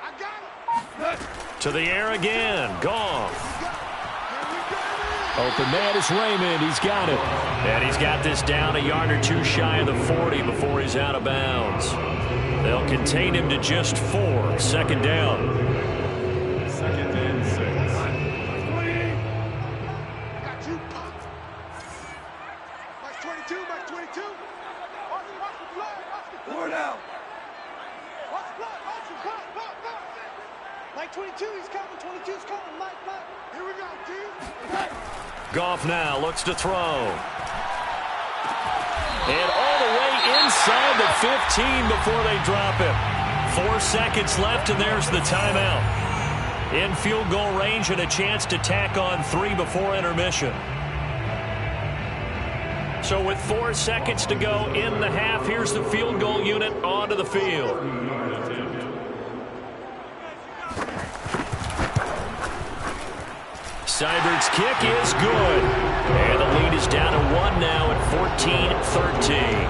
Speaker 6: I got him.
Speaker 1: To the air again. Goff.
Speaker 5: Open man is Raymond. He's got it.
Speaker 1: And he's got this down a yard or 2 shy of the 40 before he's out of bounds. They'll contain him to just 4. Second down.
Speaker 2: 2nd and 6.
Speaker 6: Got you. Like 22, like 22. Watch the blood. Four down. Watch the blood. Like 22, he's coming. 22's coming. Mike. Here we go, team.
Speaker 1: Goff now looks to throw. And all the way inside the 15 before they drop him. 4 seconds left, and there's the timeout. In field goal range and a chance to tack on 3 before intermission. So with 4 seconds to go in the half, here's the field goal unit onto the field. Seibert's kick is good. And the lead is down to 1 now at 14-13.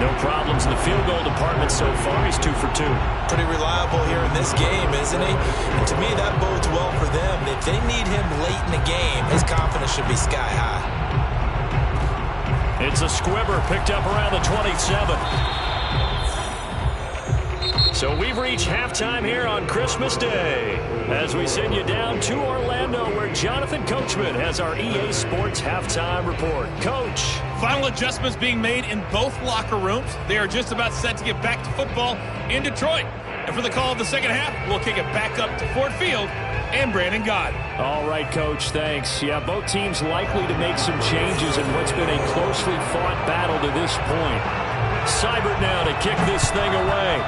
Speaker 1: No problems in the field goal department so far. He's 2 for 2.
Speaker 3: Pretty reliable here in this game, isn't he? And to me, that bodes well for them. If they need him late in the game, his confidence should be sky high.
Speaker 1: It's a squibber picked up around the 27. So we've reached halftime here on Christmas Day as we send you down to Orlando where Jonathan Coachman has our EA Sports halftime report. Coach.
Speaker 7: Final adjustments being made in both locker rooms. They are just about set to get back to football in Detroit. And for the call of the second half, we'll kick it back up to Ford Field and Brandon Gott.
Speaker 5: All right, Coach, thanks. Yeah, both teams likely to make some changes in what's been a closely fought battle to this point.
Speaker 1: Seibert now to kick this thing away.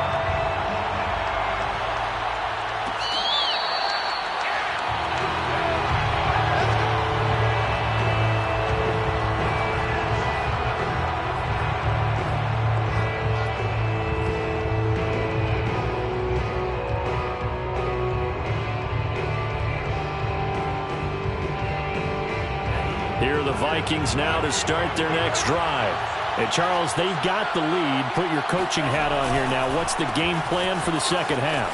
Speaker 1: Here are the Vikings now to start their next drive.
Speaker 5: And Charles, they've got the lead. Put your coaching hat on here now. What's the game plan for the second half?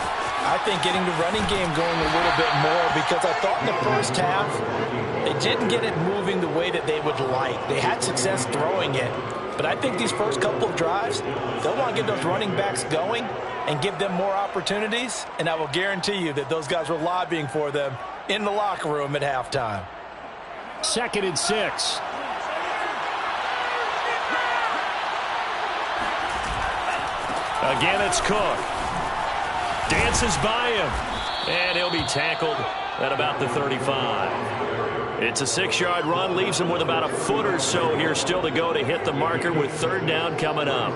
Speaker 3: I think getting the running game going a little bit more because I thought in the first half they didn't get it moving the way that they would like. They had success throwing it. But I think these first couple of drives, they'll want to get those running backs going and give them more opportunities. And I will guarantee you that those guys were lobbying for them in the locker room at halftime.
Speaker 5: 2nd and 6.
Speaker 1: Again, it's Cook. Dances by him. And he'll be tackled at about the 35. It's a 6-yard run. Leaves him with about a foot or so here still to go to hit the marker with 3rd down coming up.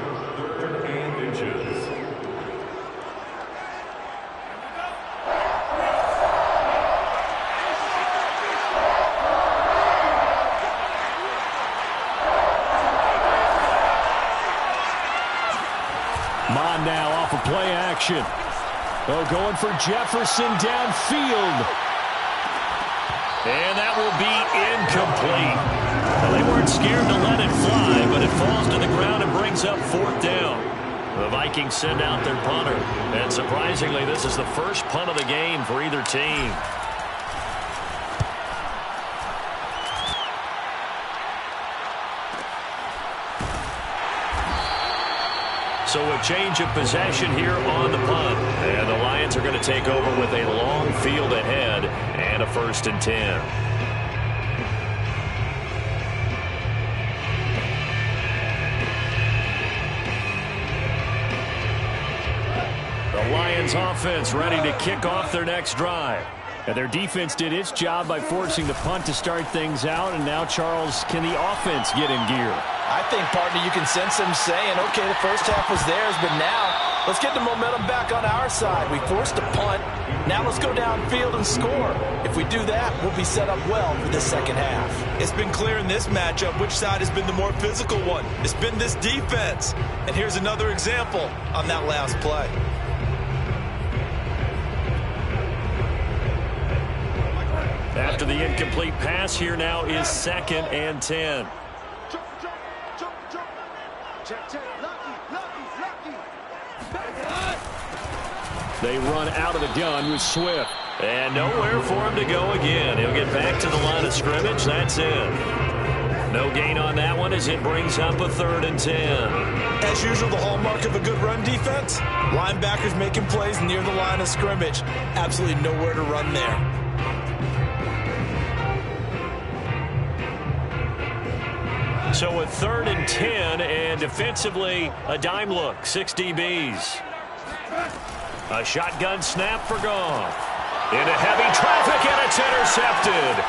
Speaker 5: now off of play action. Oh, going for Jefferson downfield. And that will be incomplete. Well, they weren't scared to let it fly, but it falls to the ground and brings up 4th down. The Vikings send out their punter. And surprisingly, this is the first punt of the game for either team. So a change of possession here on the punt. And the Lions are going to take over with a long field ahead and a 1st and 10. The Lions offense ready to kick off their next drive. And their defense did its job by forcing the punt to start things out. And now, Charles, can the offense get in gear?
Speaker 3: I think, partner, you can sense them saying, okay, the first half was theirs, but now let's get the momentum back on our side. We forced a punt. Now let's go downfield and score. If we do that, we'll be set up well for the second half.
Speaker 4: It's been clear in this matchup which side has been the more physical one. It's been this defense. And here's another example on that last play.
Speaker 1: After the incomplete pass, here now is 2nd and 10. They run out of the gun with Swift. And nowhere for him to go again. He'll get back to the line of scrimmage. That's it. No gain on that one as it brings up a 3rd and 10.
Speaker 4: As usual, the hallmark of a good run defense, linebackers making plays near the line of scrimmage. Absolutely nowhere to run there.
Speaker 1: So a 3rd and 10, and defensively, a dime look, 6 DBs. A shotgun snap for Goff. Into heavy traffic, and it's intercepted.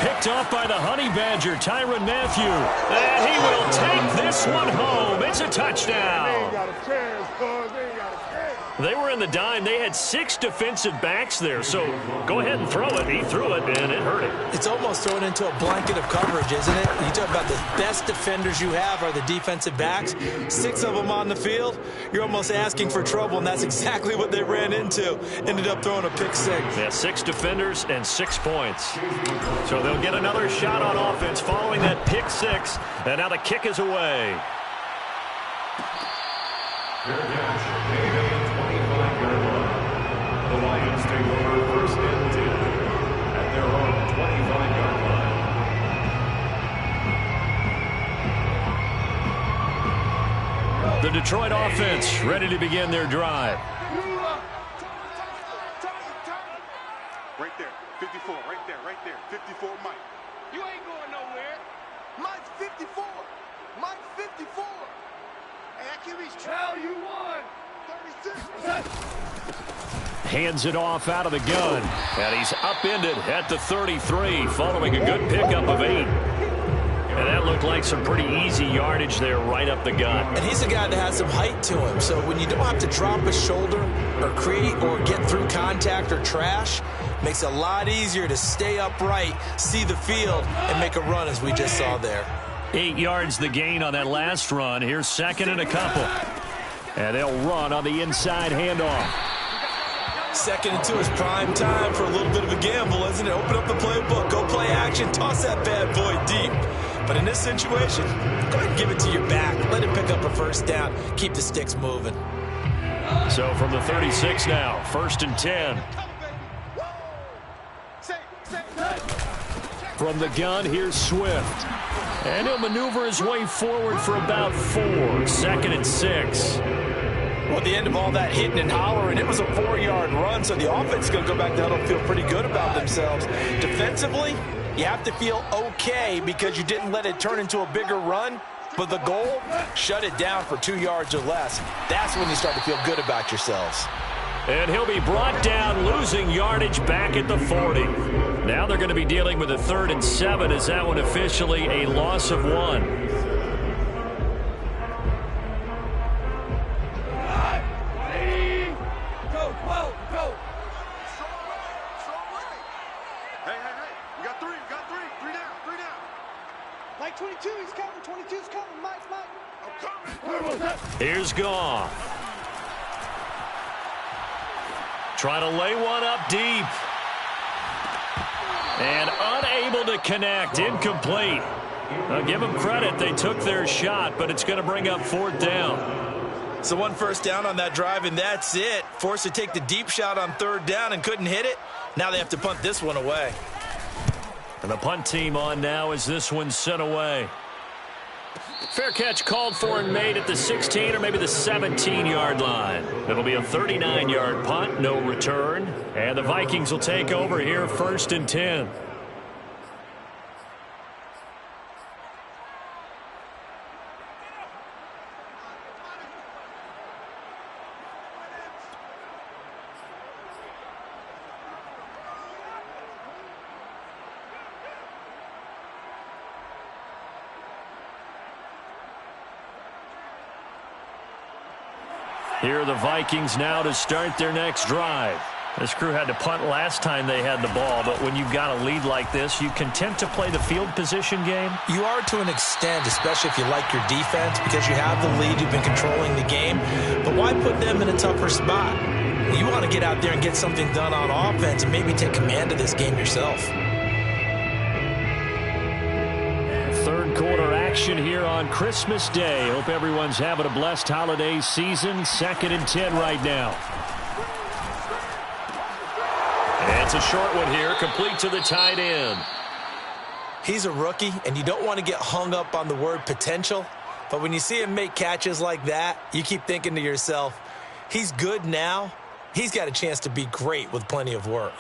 Speaker 1: Picked off by the Honey Badger, Tyrann Mathieu. And he will take this one home. It's a touchdown.
Speaker 6: They ain't got a chance, cuz. They ain't got a chance.
Speaker 1: They were in the dime. They had 6 defensive backs there. So go ahead and throw it. He threw it, and it hurt him.
Speaker 3: It's almost thrown into a blanket of coverage, isn't it? You talk about the best defenders you have are the defensive backs. 6 of them on the field. You're almost asking for trouble, and that's exactly what they ran into. Ended up throwing a pick 6.
Speaker 1: Yeah, 6 defenders and 6 points. So they'll get another shot on offense following that pick 6. And now the kick is away.
Speaker 2: The Lions take over 1st and 10 at their own 25-yard line.
Speaker 1: The Detroit offense ready to begin their drive.
Speaker 6: Right there, 54, right there, 54, Mike. You ain't going nowhere. Mike's 54. Mike's 54. Hey, that QB's tell you won. 36.
Speaker 1: Hands it off out of the gun. And he's upended at the 33 following a good pickup of 8. And that looked like some pretty easy yardage there right up the gut.
Speaker 3: And he's a guy that has some height to him, so when you don't have to drop a shoulder or create or get through contact or trash, makes it a lot easier to stay upright, see the field, and make a run as we just saw there.
Speaker 1: 8 yards the gain on that last run. Here's 2nd and a couple. And they'll run on the inside handoff.
Speaker 4: 2nd and 2 is prime time for a little bit of a gamble, isn't it? Open up the playbook, go play action, toss that bad boy deep. But in this situation, go ahead and give it to your back. Let him pick up a 1st down. Keep the sticks moving.
Speaker 1: So from the 36 now, 1st and 10. From the gun, here's Swift. And he'll maneuver his way forward for about 4. 2nd and 6.
Speaker 3: Well, at the end of all that hitting and hollering, it was a 4-yard run, so the offense is going to go back down and feel pretty good about themselves. Defensively, you have to feel okay because you didn't let it turn into a bigger run, but the goal, shut it down for 2 yards or less. That's when you start to feel good about yourselves.
Speaker 1: And he'll be brought down, losing yardage back at the 40. Now they're going to be dealing with a 3rd and 7 as that one officially a loss of 1.
Speaker 6: Mike 22, he's coming. 22's coming. Mike. I'm coming.
Speaker 1: Here's Goff. trying to lay one up deep. And unable to connect. Incomplete. I'll give them credit. They took their shot, but it's going to bring up 4th down.
Speaker 4: So 1 first down on that drive, and that's it. Forced to take the deep shot on 3rd down and couldn't hit it. Now they have to punt this one away.
Speaker 1: And the punt team on now as this one's sent away. Fair catch called for and made at the 16 or maybe the 17-yard line. It'll be a 39-yard punt, no return. And the Vikings will take over here 1st and 10. Here are the Vikings now to start their next drive. This crew had to punt last time they had the ball, but when you've got a lead like this, you content to play the field position game?
Speaker 3: You are to an extent, especially if you like your defense, because you have the lead, you've been controlling the game. But why put them in a tougher spot? You want to get out there and get something done on offense and maybe take command of this game yourself.
Speaker 5: Third quarter action here on Christmas Day. Hope everyone's having a blessed holiday season. 2nd and 10 right now.
Speaker 1: And it's a short one here, complete to the tight end.
Speaker 3: He's a rookie, and you don't want to get hung up on the word potential. But when you see him make catches like that, you keep thinking to yourself, he's good now. He's got a chance to be great with plenty of work.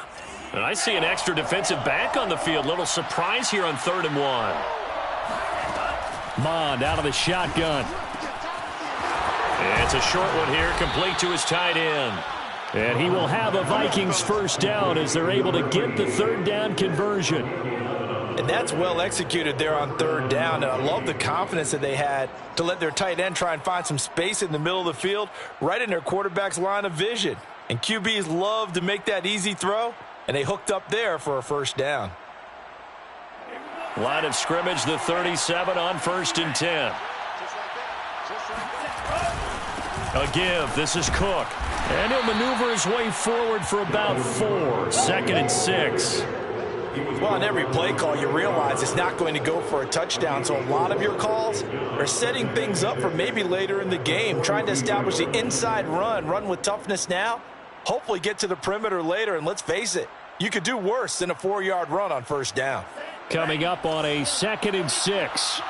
Speaker 1: And I see an extra defensive back on the field. Little surprise here on 3rd and 1.
Speaker 5: Mond out of the shotgun.
Speaker 1: And it's a short one here, complete to his tight end.
Speaker 5: And he will have a Vikings first down as they're able to get the 3rd down conversion.
Speaker 3: And that's well executed there on 3rd down. And I love the confidence that they had to let their tight end try and find some space in the middle of the field, right in their quarterback's line of vision. And QBs love to make that easy throw, and they hooked up there for a first down.
Speaker 1: Line of scrimmage, the 37 on 1st and 10. A give. This is Cook. And he'll maneuver his way forward for about 4. 2nd and 6.
Speaker 3: Well, on every play call, you realize it's not going to go for a touchdown. So a lot of your calls are setting things up for maybe later in the game, trying to establish the inside run with toughness now, hopefully get to the perimeter later. And let's face it, you could do worse than a 4-yard run on 1st down.
Speaker 5: Coming up on a 2nd and 6.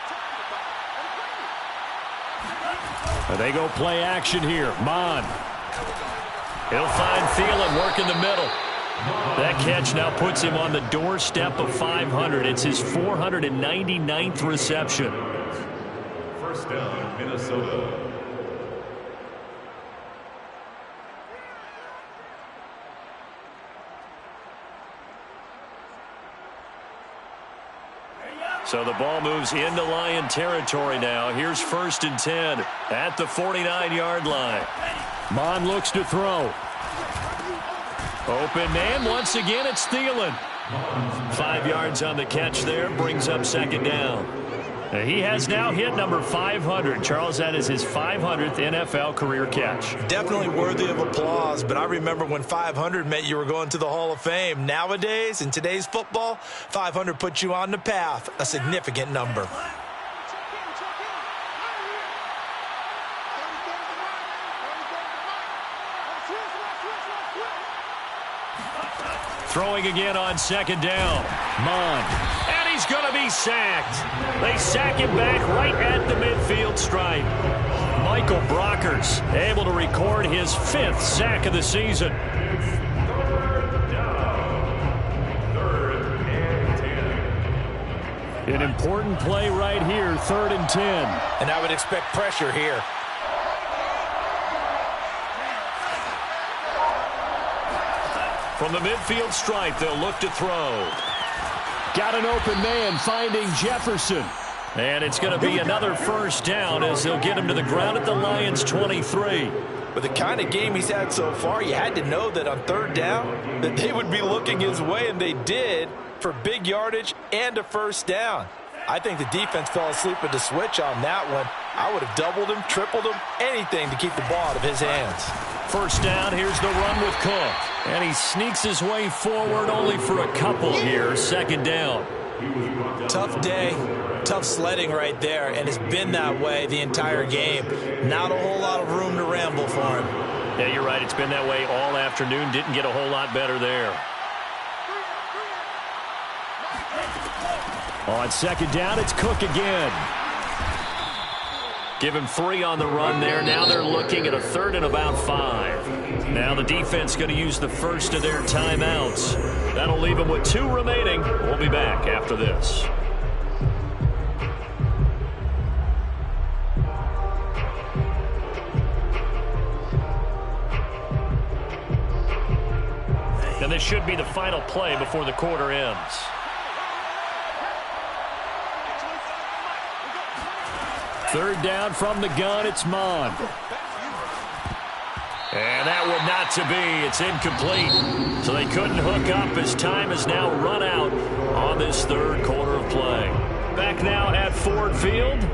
Speaker 5: They go play action here. Mond. He'll find Thielen, work in the middle. That catch now puts him on the doorstep of 500. It's his 499th reception.
Speaker 2: First down, Minnesota.
Speaker 1: So the ball moves into Lion territory now. Here's 1st and 10 at the 49-yard line.
Speaker 5: Mond looks to throw.
Speaker 1: Open man. Once again, it's Thielen. 5 yards on the catch there. Brings up 2nd down.
Speaker 5: He has now hit number 500. Charles, that is his 500th NFL career catch.
Speaker 3: Definitely worthy of applause, but I remember when 500 meant you were going to the Hall of Fame. Nowadays, in today's football, 500 puts you on the path, a significant number.
Speaker 1: Throwing again on 2nd down.
Speaker 5: Mond.
Speaker 1: And he's going to be sacked. They sack him back right at the midfield stripe. Michael Brockers able to record his 5th sack of the season.
Speaker 2: 3rd down. 3rd and 10.
Speaker 5: An important play right here, 3rd and 10.
Speaker 3: And I would expect pressure here.
Speaker 1: From the midfield stripe, they'll look to throw.
Speaker 5: Got an open man finding Jefferson.
Speaker 1: And it's going to be another first down as they'll get him to the ground at the Lions' 23.
Speaker 3: With the kind of game he's had so far, you had to know that on 3rd down that they would be looking his way, and they did, for big yardage and a first down. I think the defense fell asleep at the switch on that one. I would have doubled him, tripled him, anything to keep the ball out of his hands.
Speaker 1: First down, here's the run with Cook. And he sneaks his way forward only for a couple here. Second down.
Speaker 3: Tough day, tough sledding right there, and it's been that way the entire game. Not a whole lot of room to ramble for him.
Speaker 1: Yeah, you're right. It's been that way all afternoon. Didn't get a whole lot better there. On second down, it's Cook again. Give him 3 on the run there. Now they're looking at a 3rd and about 5. Now the defense going to use the first of their timeouts. That'll leave them with 2 remaining. We'll be back after this. And this should be the final play before the quarter ends. Third down from the gun, it's Mon. And that one not to be. It's incomplete. So they couldn't hook up as time has now run out on this third quarter of play. Back now at Ford Field.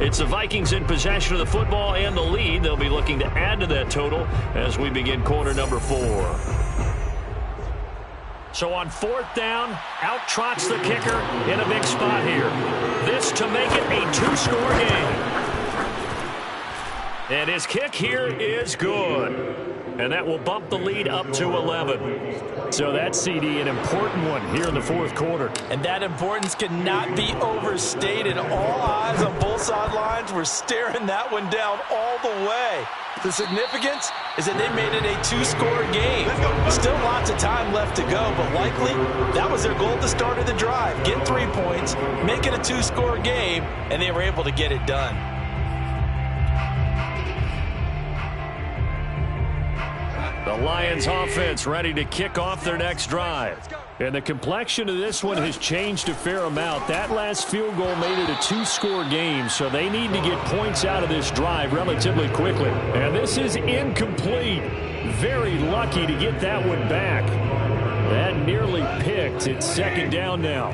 Speaker 1: It's the Vikings in possession of the football and the lead. They'll be looking to add to that total as we begin quarter number 4. So on 4th down, out trots the kicker in a big spot here. This to make it a 2-score game. And his kick here is good. And that will bump the lead up to 11. So that's, CD, an important one here in the 4th quarter.
Speaker 3: And that importance cannot be overstated. All eyes on both sidelines were staring that one down all the way. The significance is that they made it a 2-score game. Still lots of time left to go, but likely that was their goal at the start of the drive. Get 3 points, make it a 2-score game, and they were able to get it done.
Speaker 1: The Lions offense ready to kick off their next drive. And the complexion of this one has changed a fair amount. That last field goal made it a 2-score game, so they need to get points out of this drive relatively quickly. And this is incomplete. Very lucky to get that one back. That nearly picked. It's second down now.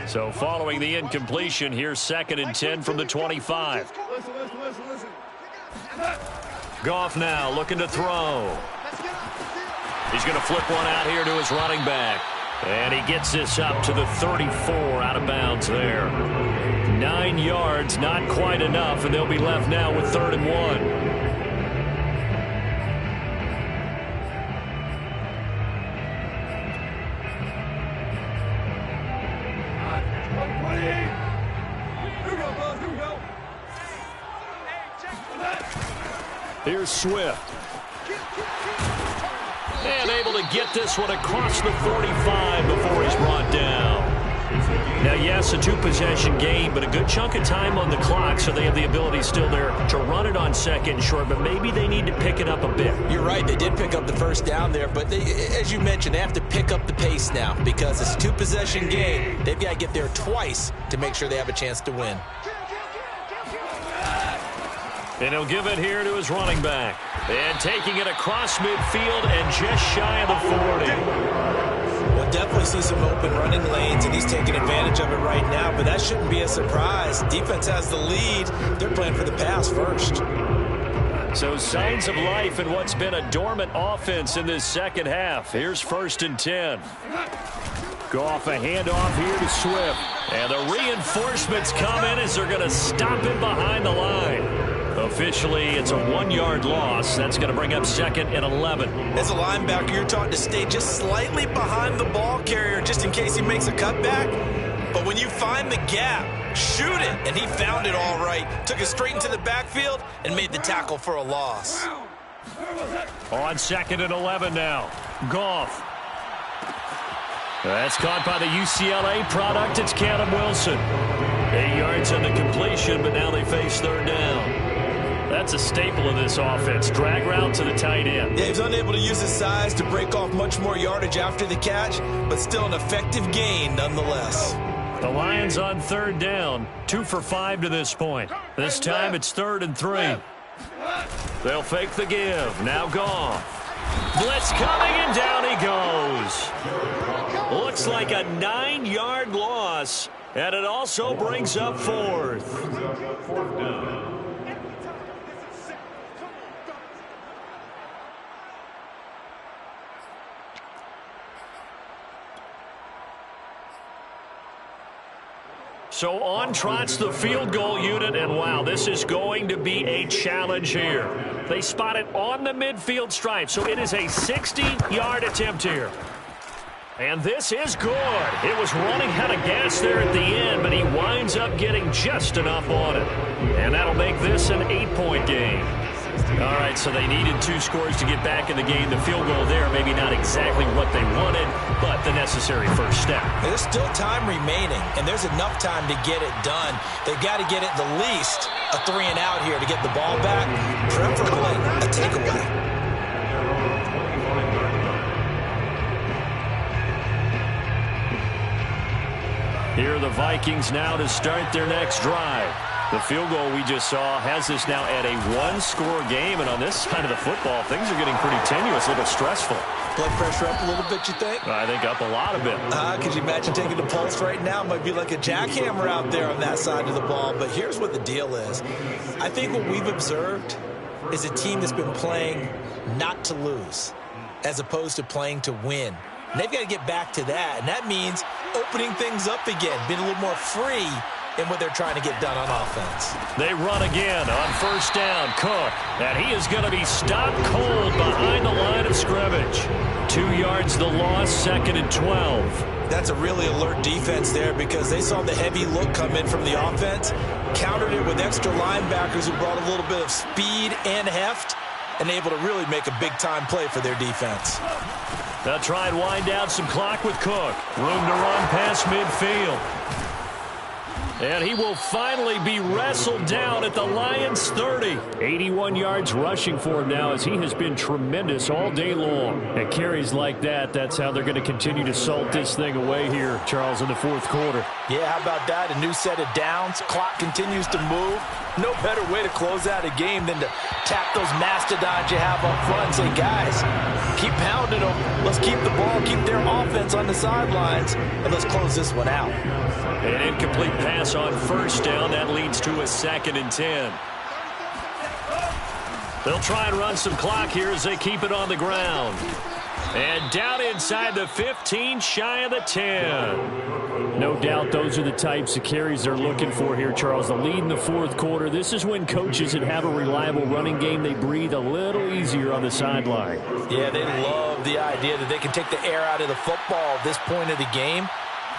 Speaker 1: So following the incompletion, here's 2nd and 10 from the 25. Goff now looking to throw. He's going to flip one out here to his running back. And he gets this up to the 34 out of bounds there. 9 yards, not quite enough, and they'll be left now with 3rd and 1. Here's Swift. And able to get this one across the 45 before he's brought down. Now, yes, a 2-possession game, but a good chunk of time on the clock, so they have the ability still there to run it on 2nd and short, but maybe they need to pick it up a bit.
Speaker 3: You're right. They did pick up the first down there, but as you mentioned, they have to pick up the pace now because it's a 2-possession game. They've got to get there twice to make sure they have a chance to win.
Speaker 1: And he'll give it here to his running back. And taking it across midfield and just shy of the 40.
Speaker 3: We'll definitely see some open running lanes, and he's taking advantage of it right now, but that shouldn't be a surprise. Defense has the lead. They're playing for the pass first.
Speaker 1: So signs of life in what's been a dormant offense in this second half. Here's 1st and 10. Goff a handoff here to Swift. And the reinforcements come in as they're going to stop him behind the line. Officially, it's a 1-yard loss. That's going to bring up 2nd and 11.
Speaker 3: As a linebacker, you're taught to stay just slightly behind the ball carrier just in case he makes a cutback. But when you find the gap, shoot it. And he found it all right. Took it straight into the backfield and made the tackle for a loss.
Speaker 1: On 2nd and 11 now. Goff. That's caught by the UCLA product. It's Callum Wilson. 8 yards on the completion, but now they face 3rd down. That's a staple of this offense. Drag route to the tight end.
Speaker 3: Yeah, he's unable to use his size to break off much more yardage after the catch, but still an effective gain nonetheless.
Speaker 1: The Lions on 3rd down. 2 for 5 to this point. This time it's 3rd and 3. They'll fake the give. Now Goff. Blitz coming, and down he goes. Looks like a 9-yard loss And it also brings up fourth.
Speaker 2: Fourth down.
Speaker 1: So on trots the field goal unit, and wow, this is going to be a challenge here. They spot it on the midfield stripe, so it is a 60-yard attempt here. And this is good. It was running out of gas there at the end, but he winds up getting just enough on it. And that'll make this an 8-point game. All right, so they needed 2 scores to get back in the game. The field goal there, maybe not exactly what they wanted, but the necessary first step.
Speaker 3: There's still time remaining, and there's enough time to get it done. They've got to get it the least a 3-and-out here to get the ball back, preferably a takeaway.
Speaker 1: Here are the Vikings now to start their next drive. The field goal we just saw has us now at a 1-score game, and on this side of the football, things are getting pretty tenuous, a little stressful.
Speaker 3: Blood pressure up a little bit, you think?
Speaker 1: I think up a lot of it.
Speaker 3: Could you imagine taking the pulse right now? Might be like a jackhammer out there on that side of the ball, but here's what the deal is. I think what we've observed is a team that's been playing not to lose as opposed to playing to win. And they've got to get back to that, and that means opening things up again, being a little more free in what they're trying to get done on offense.
Speaker 1: They run again on first down. Cook, and he is going to be stopped cold behind the line of scrimmage. 2 yards the loss, 2nd and 12.
Speaker 3: That's a really alert defense there because they saw the heavy look come in from the offense, countered it with extra linebackers who brought a little bit of speed and heft, and able to really make a big-time play for their defense.
Speaker 1: They'll try and wind down some clock with Cook. Room to run past midfield. And he will finally be wrestled down at the Lions' 30. 81 yards rushing for him now as he has been tremendous all day long. And carries like that, that's how they're going to continue to salt this thing away here, Charles, in the 4th quarter.
Speaker 3: Yeah, how about that? A new set of downs. Clock continues to move. No better way to close out a game than to tap those mastodons you have up front and say, guys, keep pounding them. Let's keep the ball, keep their offense on the sidelines, and let's close this one out.
Speaker 1: An incomplete pass on first down. That leads to a 2nd and 10. They'll try and run some clock here as they keep it on the ground. And down inside the 15, shy of the 10. No doubt those are the types of carries they're looking for here, Charles. The lead in the 4th quarter. This is when coaches that have a reliable running game, they breathe a little easier on the sideline.
Speaker 3: Yeah, they love the idea that they can take the air out of the football at this point of the game.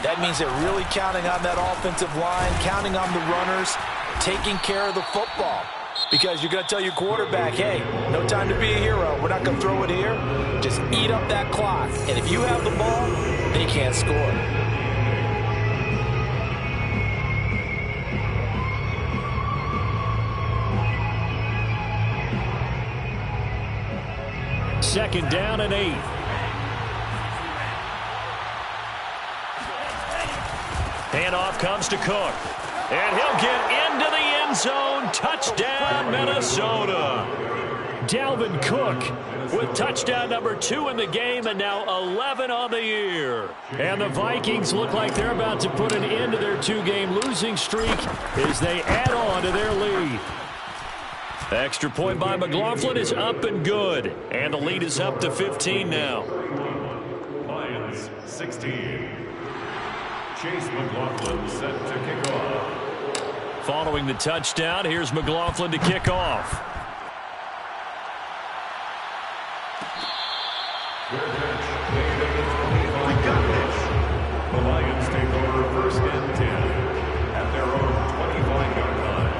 Speaker 3: That means they're really counting on that offensive line, counting on the runners, taking care of the football. Because you're going to tell your quarterback, hey, no time to be a hero. We're not going to throw it here. Just eat up that clock. And if you have the ball, they can't score.
Speaker 1: Second down and 8. Handoff comes to Cook. And he'll get into the end zone. Touchdown, Minnesota. Dalvin Cook with touchdown number 2 in the game and now 11 on the year. And the Vikings look like they're about to put an end to their 2-game losing streak as they add on to their lead. Extra point by McLaughlin is up and good. And the lead is up to 15 now.
Speaker 2: Lions 16. Chase McLaughlin set to kick off.
Speaker 1: Following the touchdown, here's McLaughlin to kick off.
Speaker 2: Good catch. The Lions take over 1st and 10 at their own 25-yard line.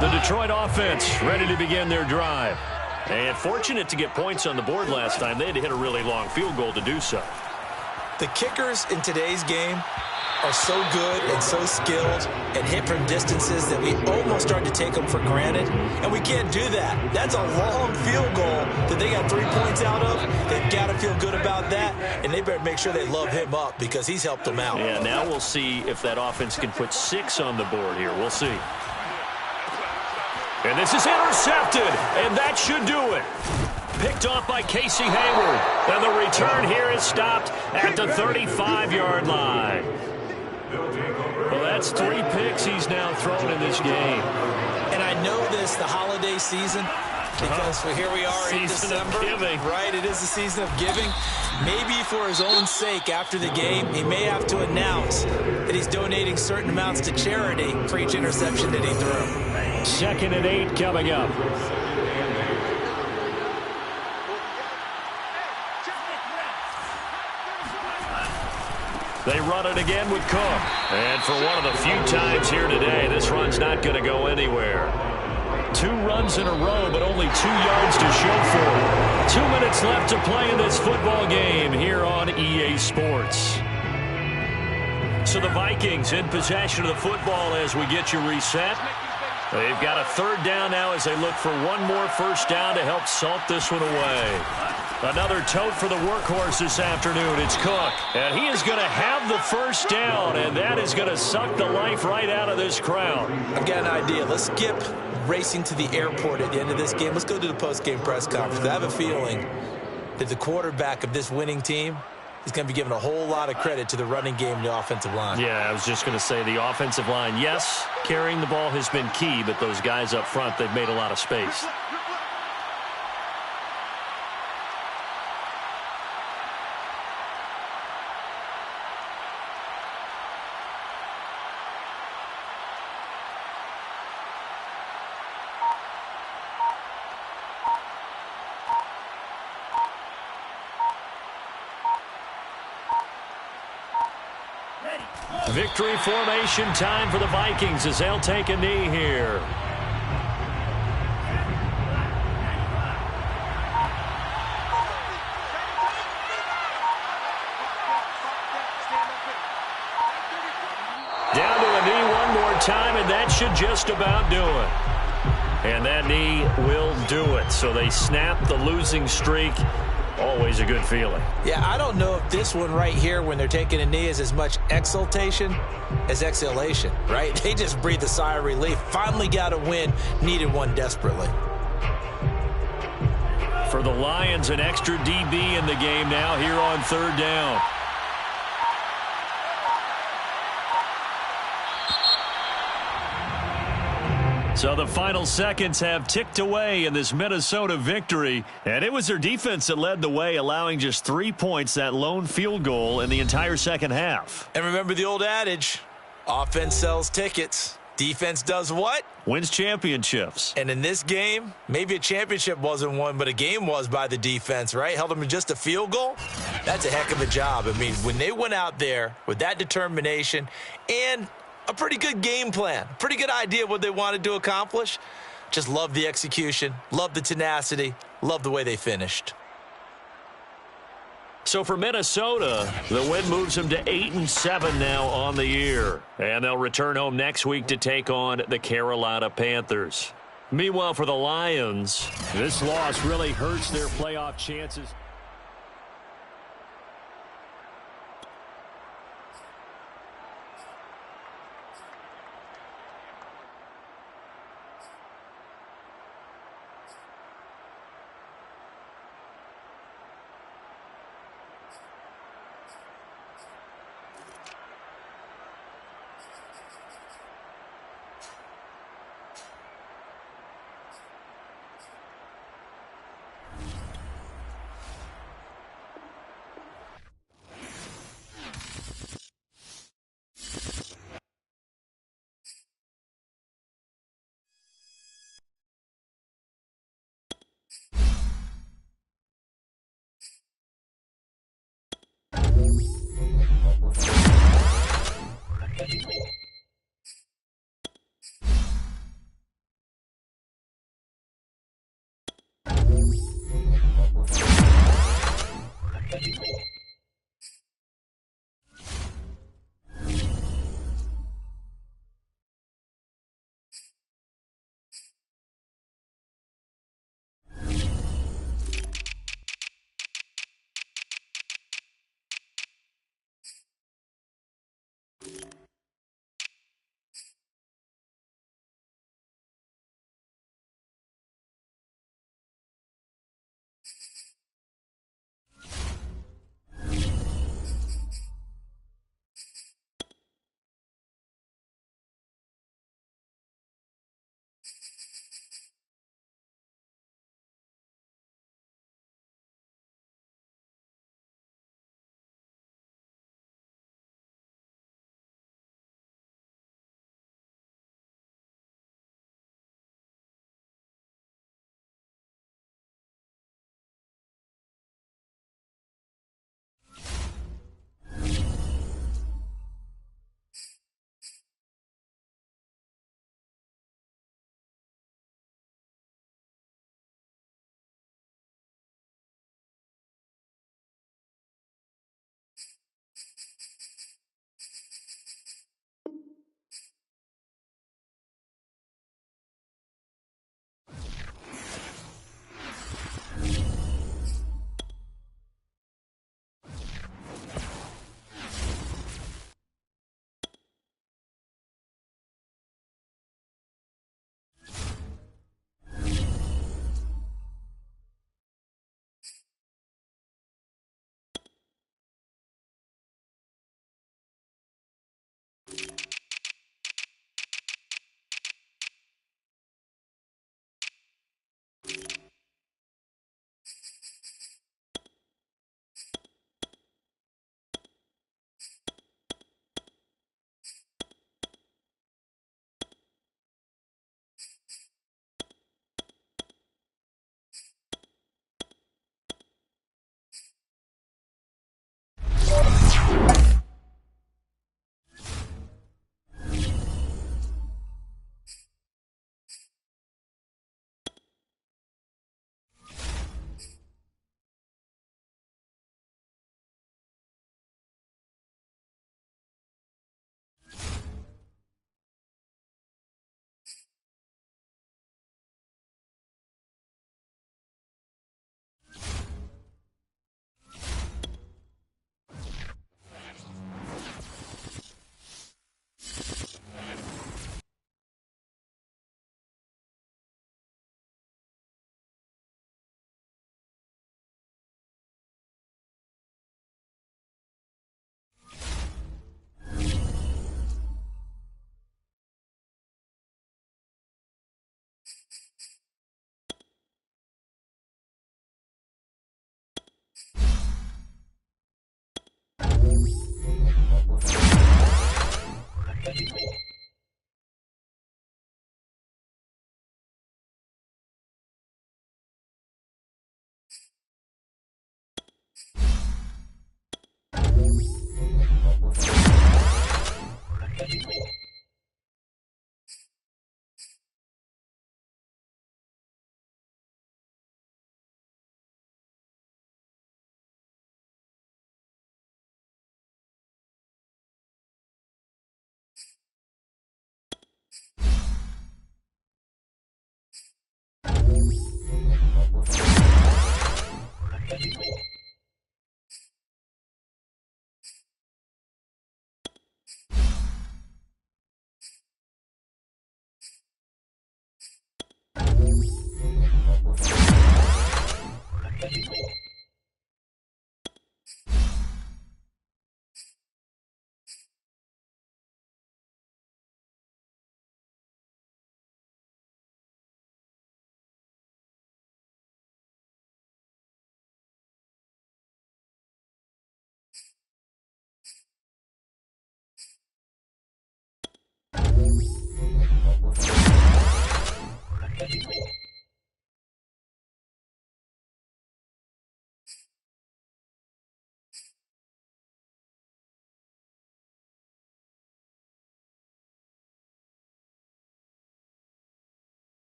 Speaker 1: The Detroit offense ready to begin their drive. And fortunate to get points on the board last time. They had to hit a really long field goal to do so.
Speaker 3: The kickers in today's game are so good and so skilled and hit from distances that we almost start to take them for granted, and we can't do that. That's a long field goal that they got 3 points out of. They've got to feel good about that, and they better make sure they love him up because he's helped them out.
Speaker 1: Yeah, now we'll see if that offense can put 6 on the board here. We'll see. And this is intercepted, and that should do it. Picked off by Casey Hayward. And the return here is stopped at the 35-yard line. Well, that's 3 picks he's now thrown in this game.
Speaker 3: And I know this, the holiday season, because here we are in December. Right, it is the season of giving. Maybe for his own sake after the game, he may have to announce that he's donating certain amounts to charity for each interception that he threw.
Speaker 5: 2nd and 8 coming up.
Speaker 1: They run it again with Cook. And for one of the few times here today, this run's not going to go anywhere. 2 runs in a row, but only 2 yards to show for it. 2 minutes left to play in this football game here on EA Sports. So the Vikings in possession of the football as we get you reset. They've got a 3rd down now as they look for one more first down to help salt this one away. Another tote for the workhorse this afternoon. It's Cook. And he is going to have the first down, and that is going to suck the life right out of this crowd.
Speaker 3: I've got an idea. Let's skip racing to the airport at the end of this game. Let's go to the post-game press conference. I have a feeling that the quarterback of this winning team is going to be given a whole lot of credit to the running game and the offensive line.
Speaker 1: Yeah, I was just going to say the offensive line, yes, carrying the ball has been key, but those guys up front, they've made a lot of space. Victory formation time for the Vikings as they'll take a knee here. Down to a knee one more time, and that should just about do it. And that knee will do it. So they snap the losing streak. Always a good feeling.
Speaker 3: Yeah, I don't know if this one right here when they're taking a knee is as much exultation as exhalation, right? They just breathe a sigh of relief. Finally got a win, needed one desperately.
Speaker 1: For the Lions, an extra DB in the game now here on 3rd down. So the final seconds have ticked away in this Minnesota victory, and it was their defense that led the way, allowing just 3 points, that lone field goal in the entire second half.
Speaker 3: And remember the old adage, offense sells tickets. Defense does what?
Speaker 1: Wins championships.
Speaker 3: And in this game, maybe a championship wasn't won, but a game was by the defense, right? Held them to just a field goal. That's a heck of a job. I mean, when they went out there with that determination and a pretty good game plan, pretty good idea of what they wanted to accomplish. Just love the execution, love the tenacity, love the way they finished.
Speaker 1: So for Minnesota, the win moves them to 8-7 now on the year. And they'll return home next week to take on the Carolina Panthers. Meanwhile, for the Lions,
Speaker 5: this loss really hurts their playoff chances.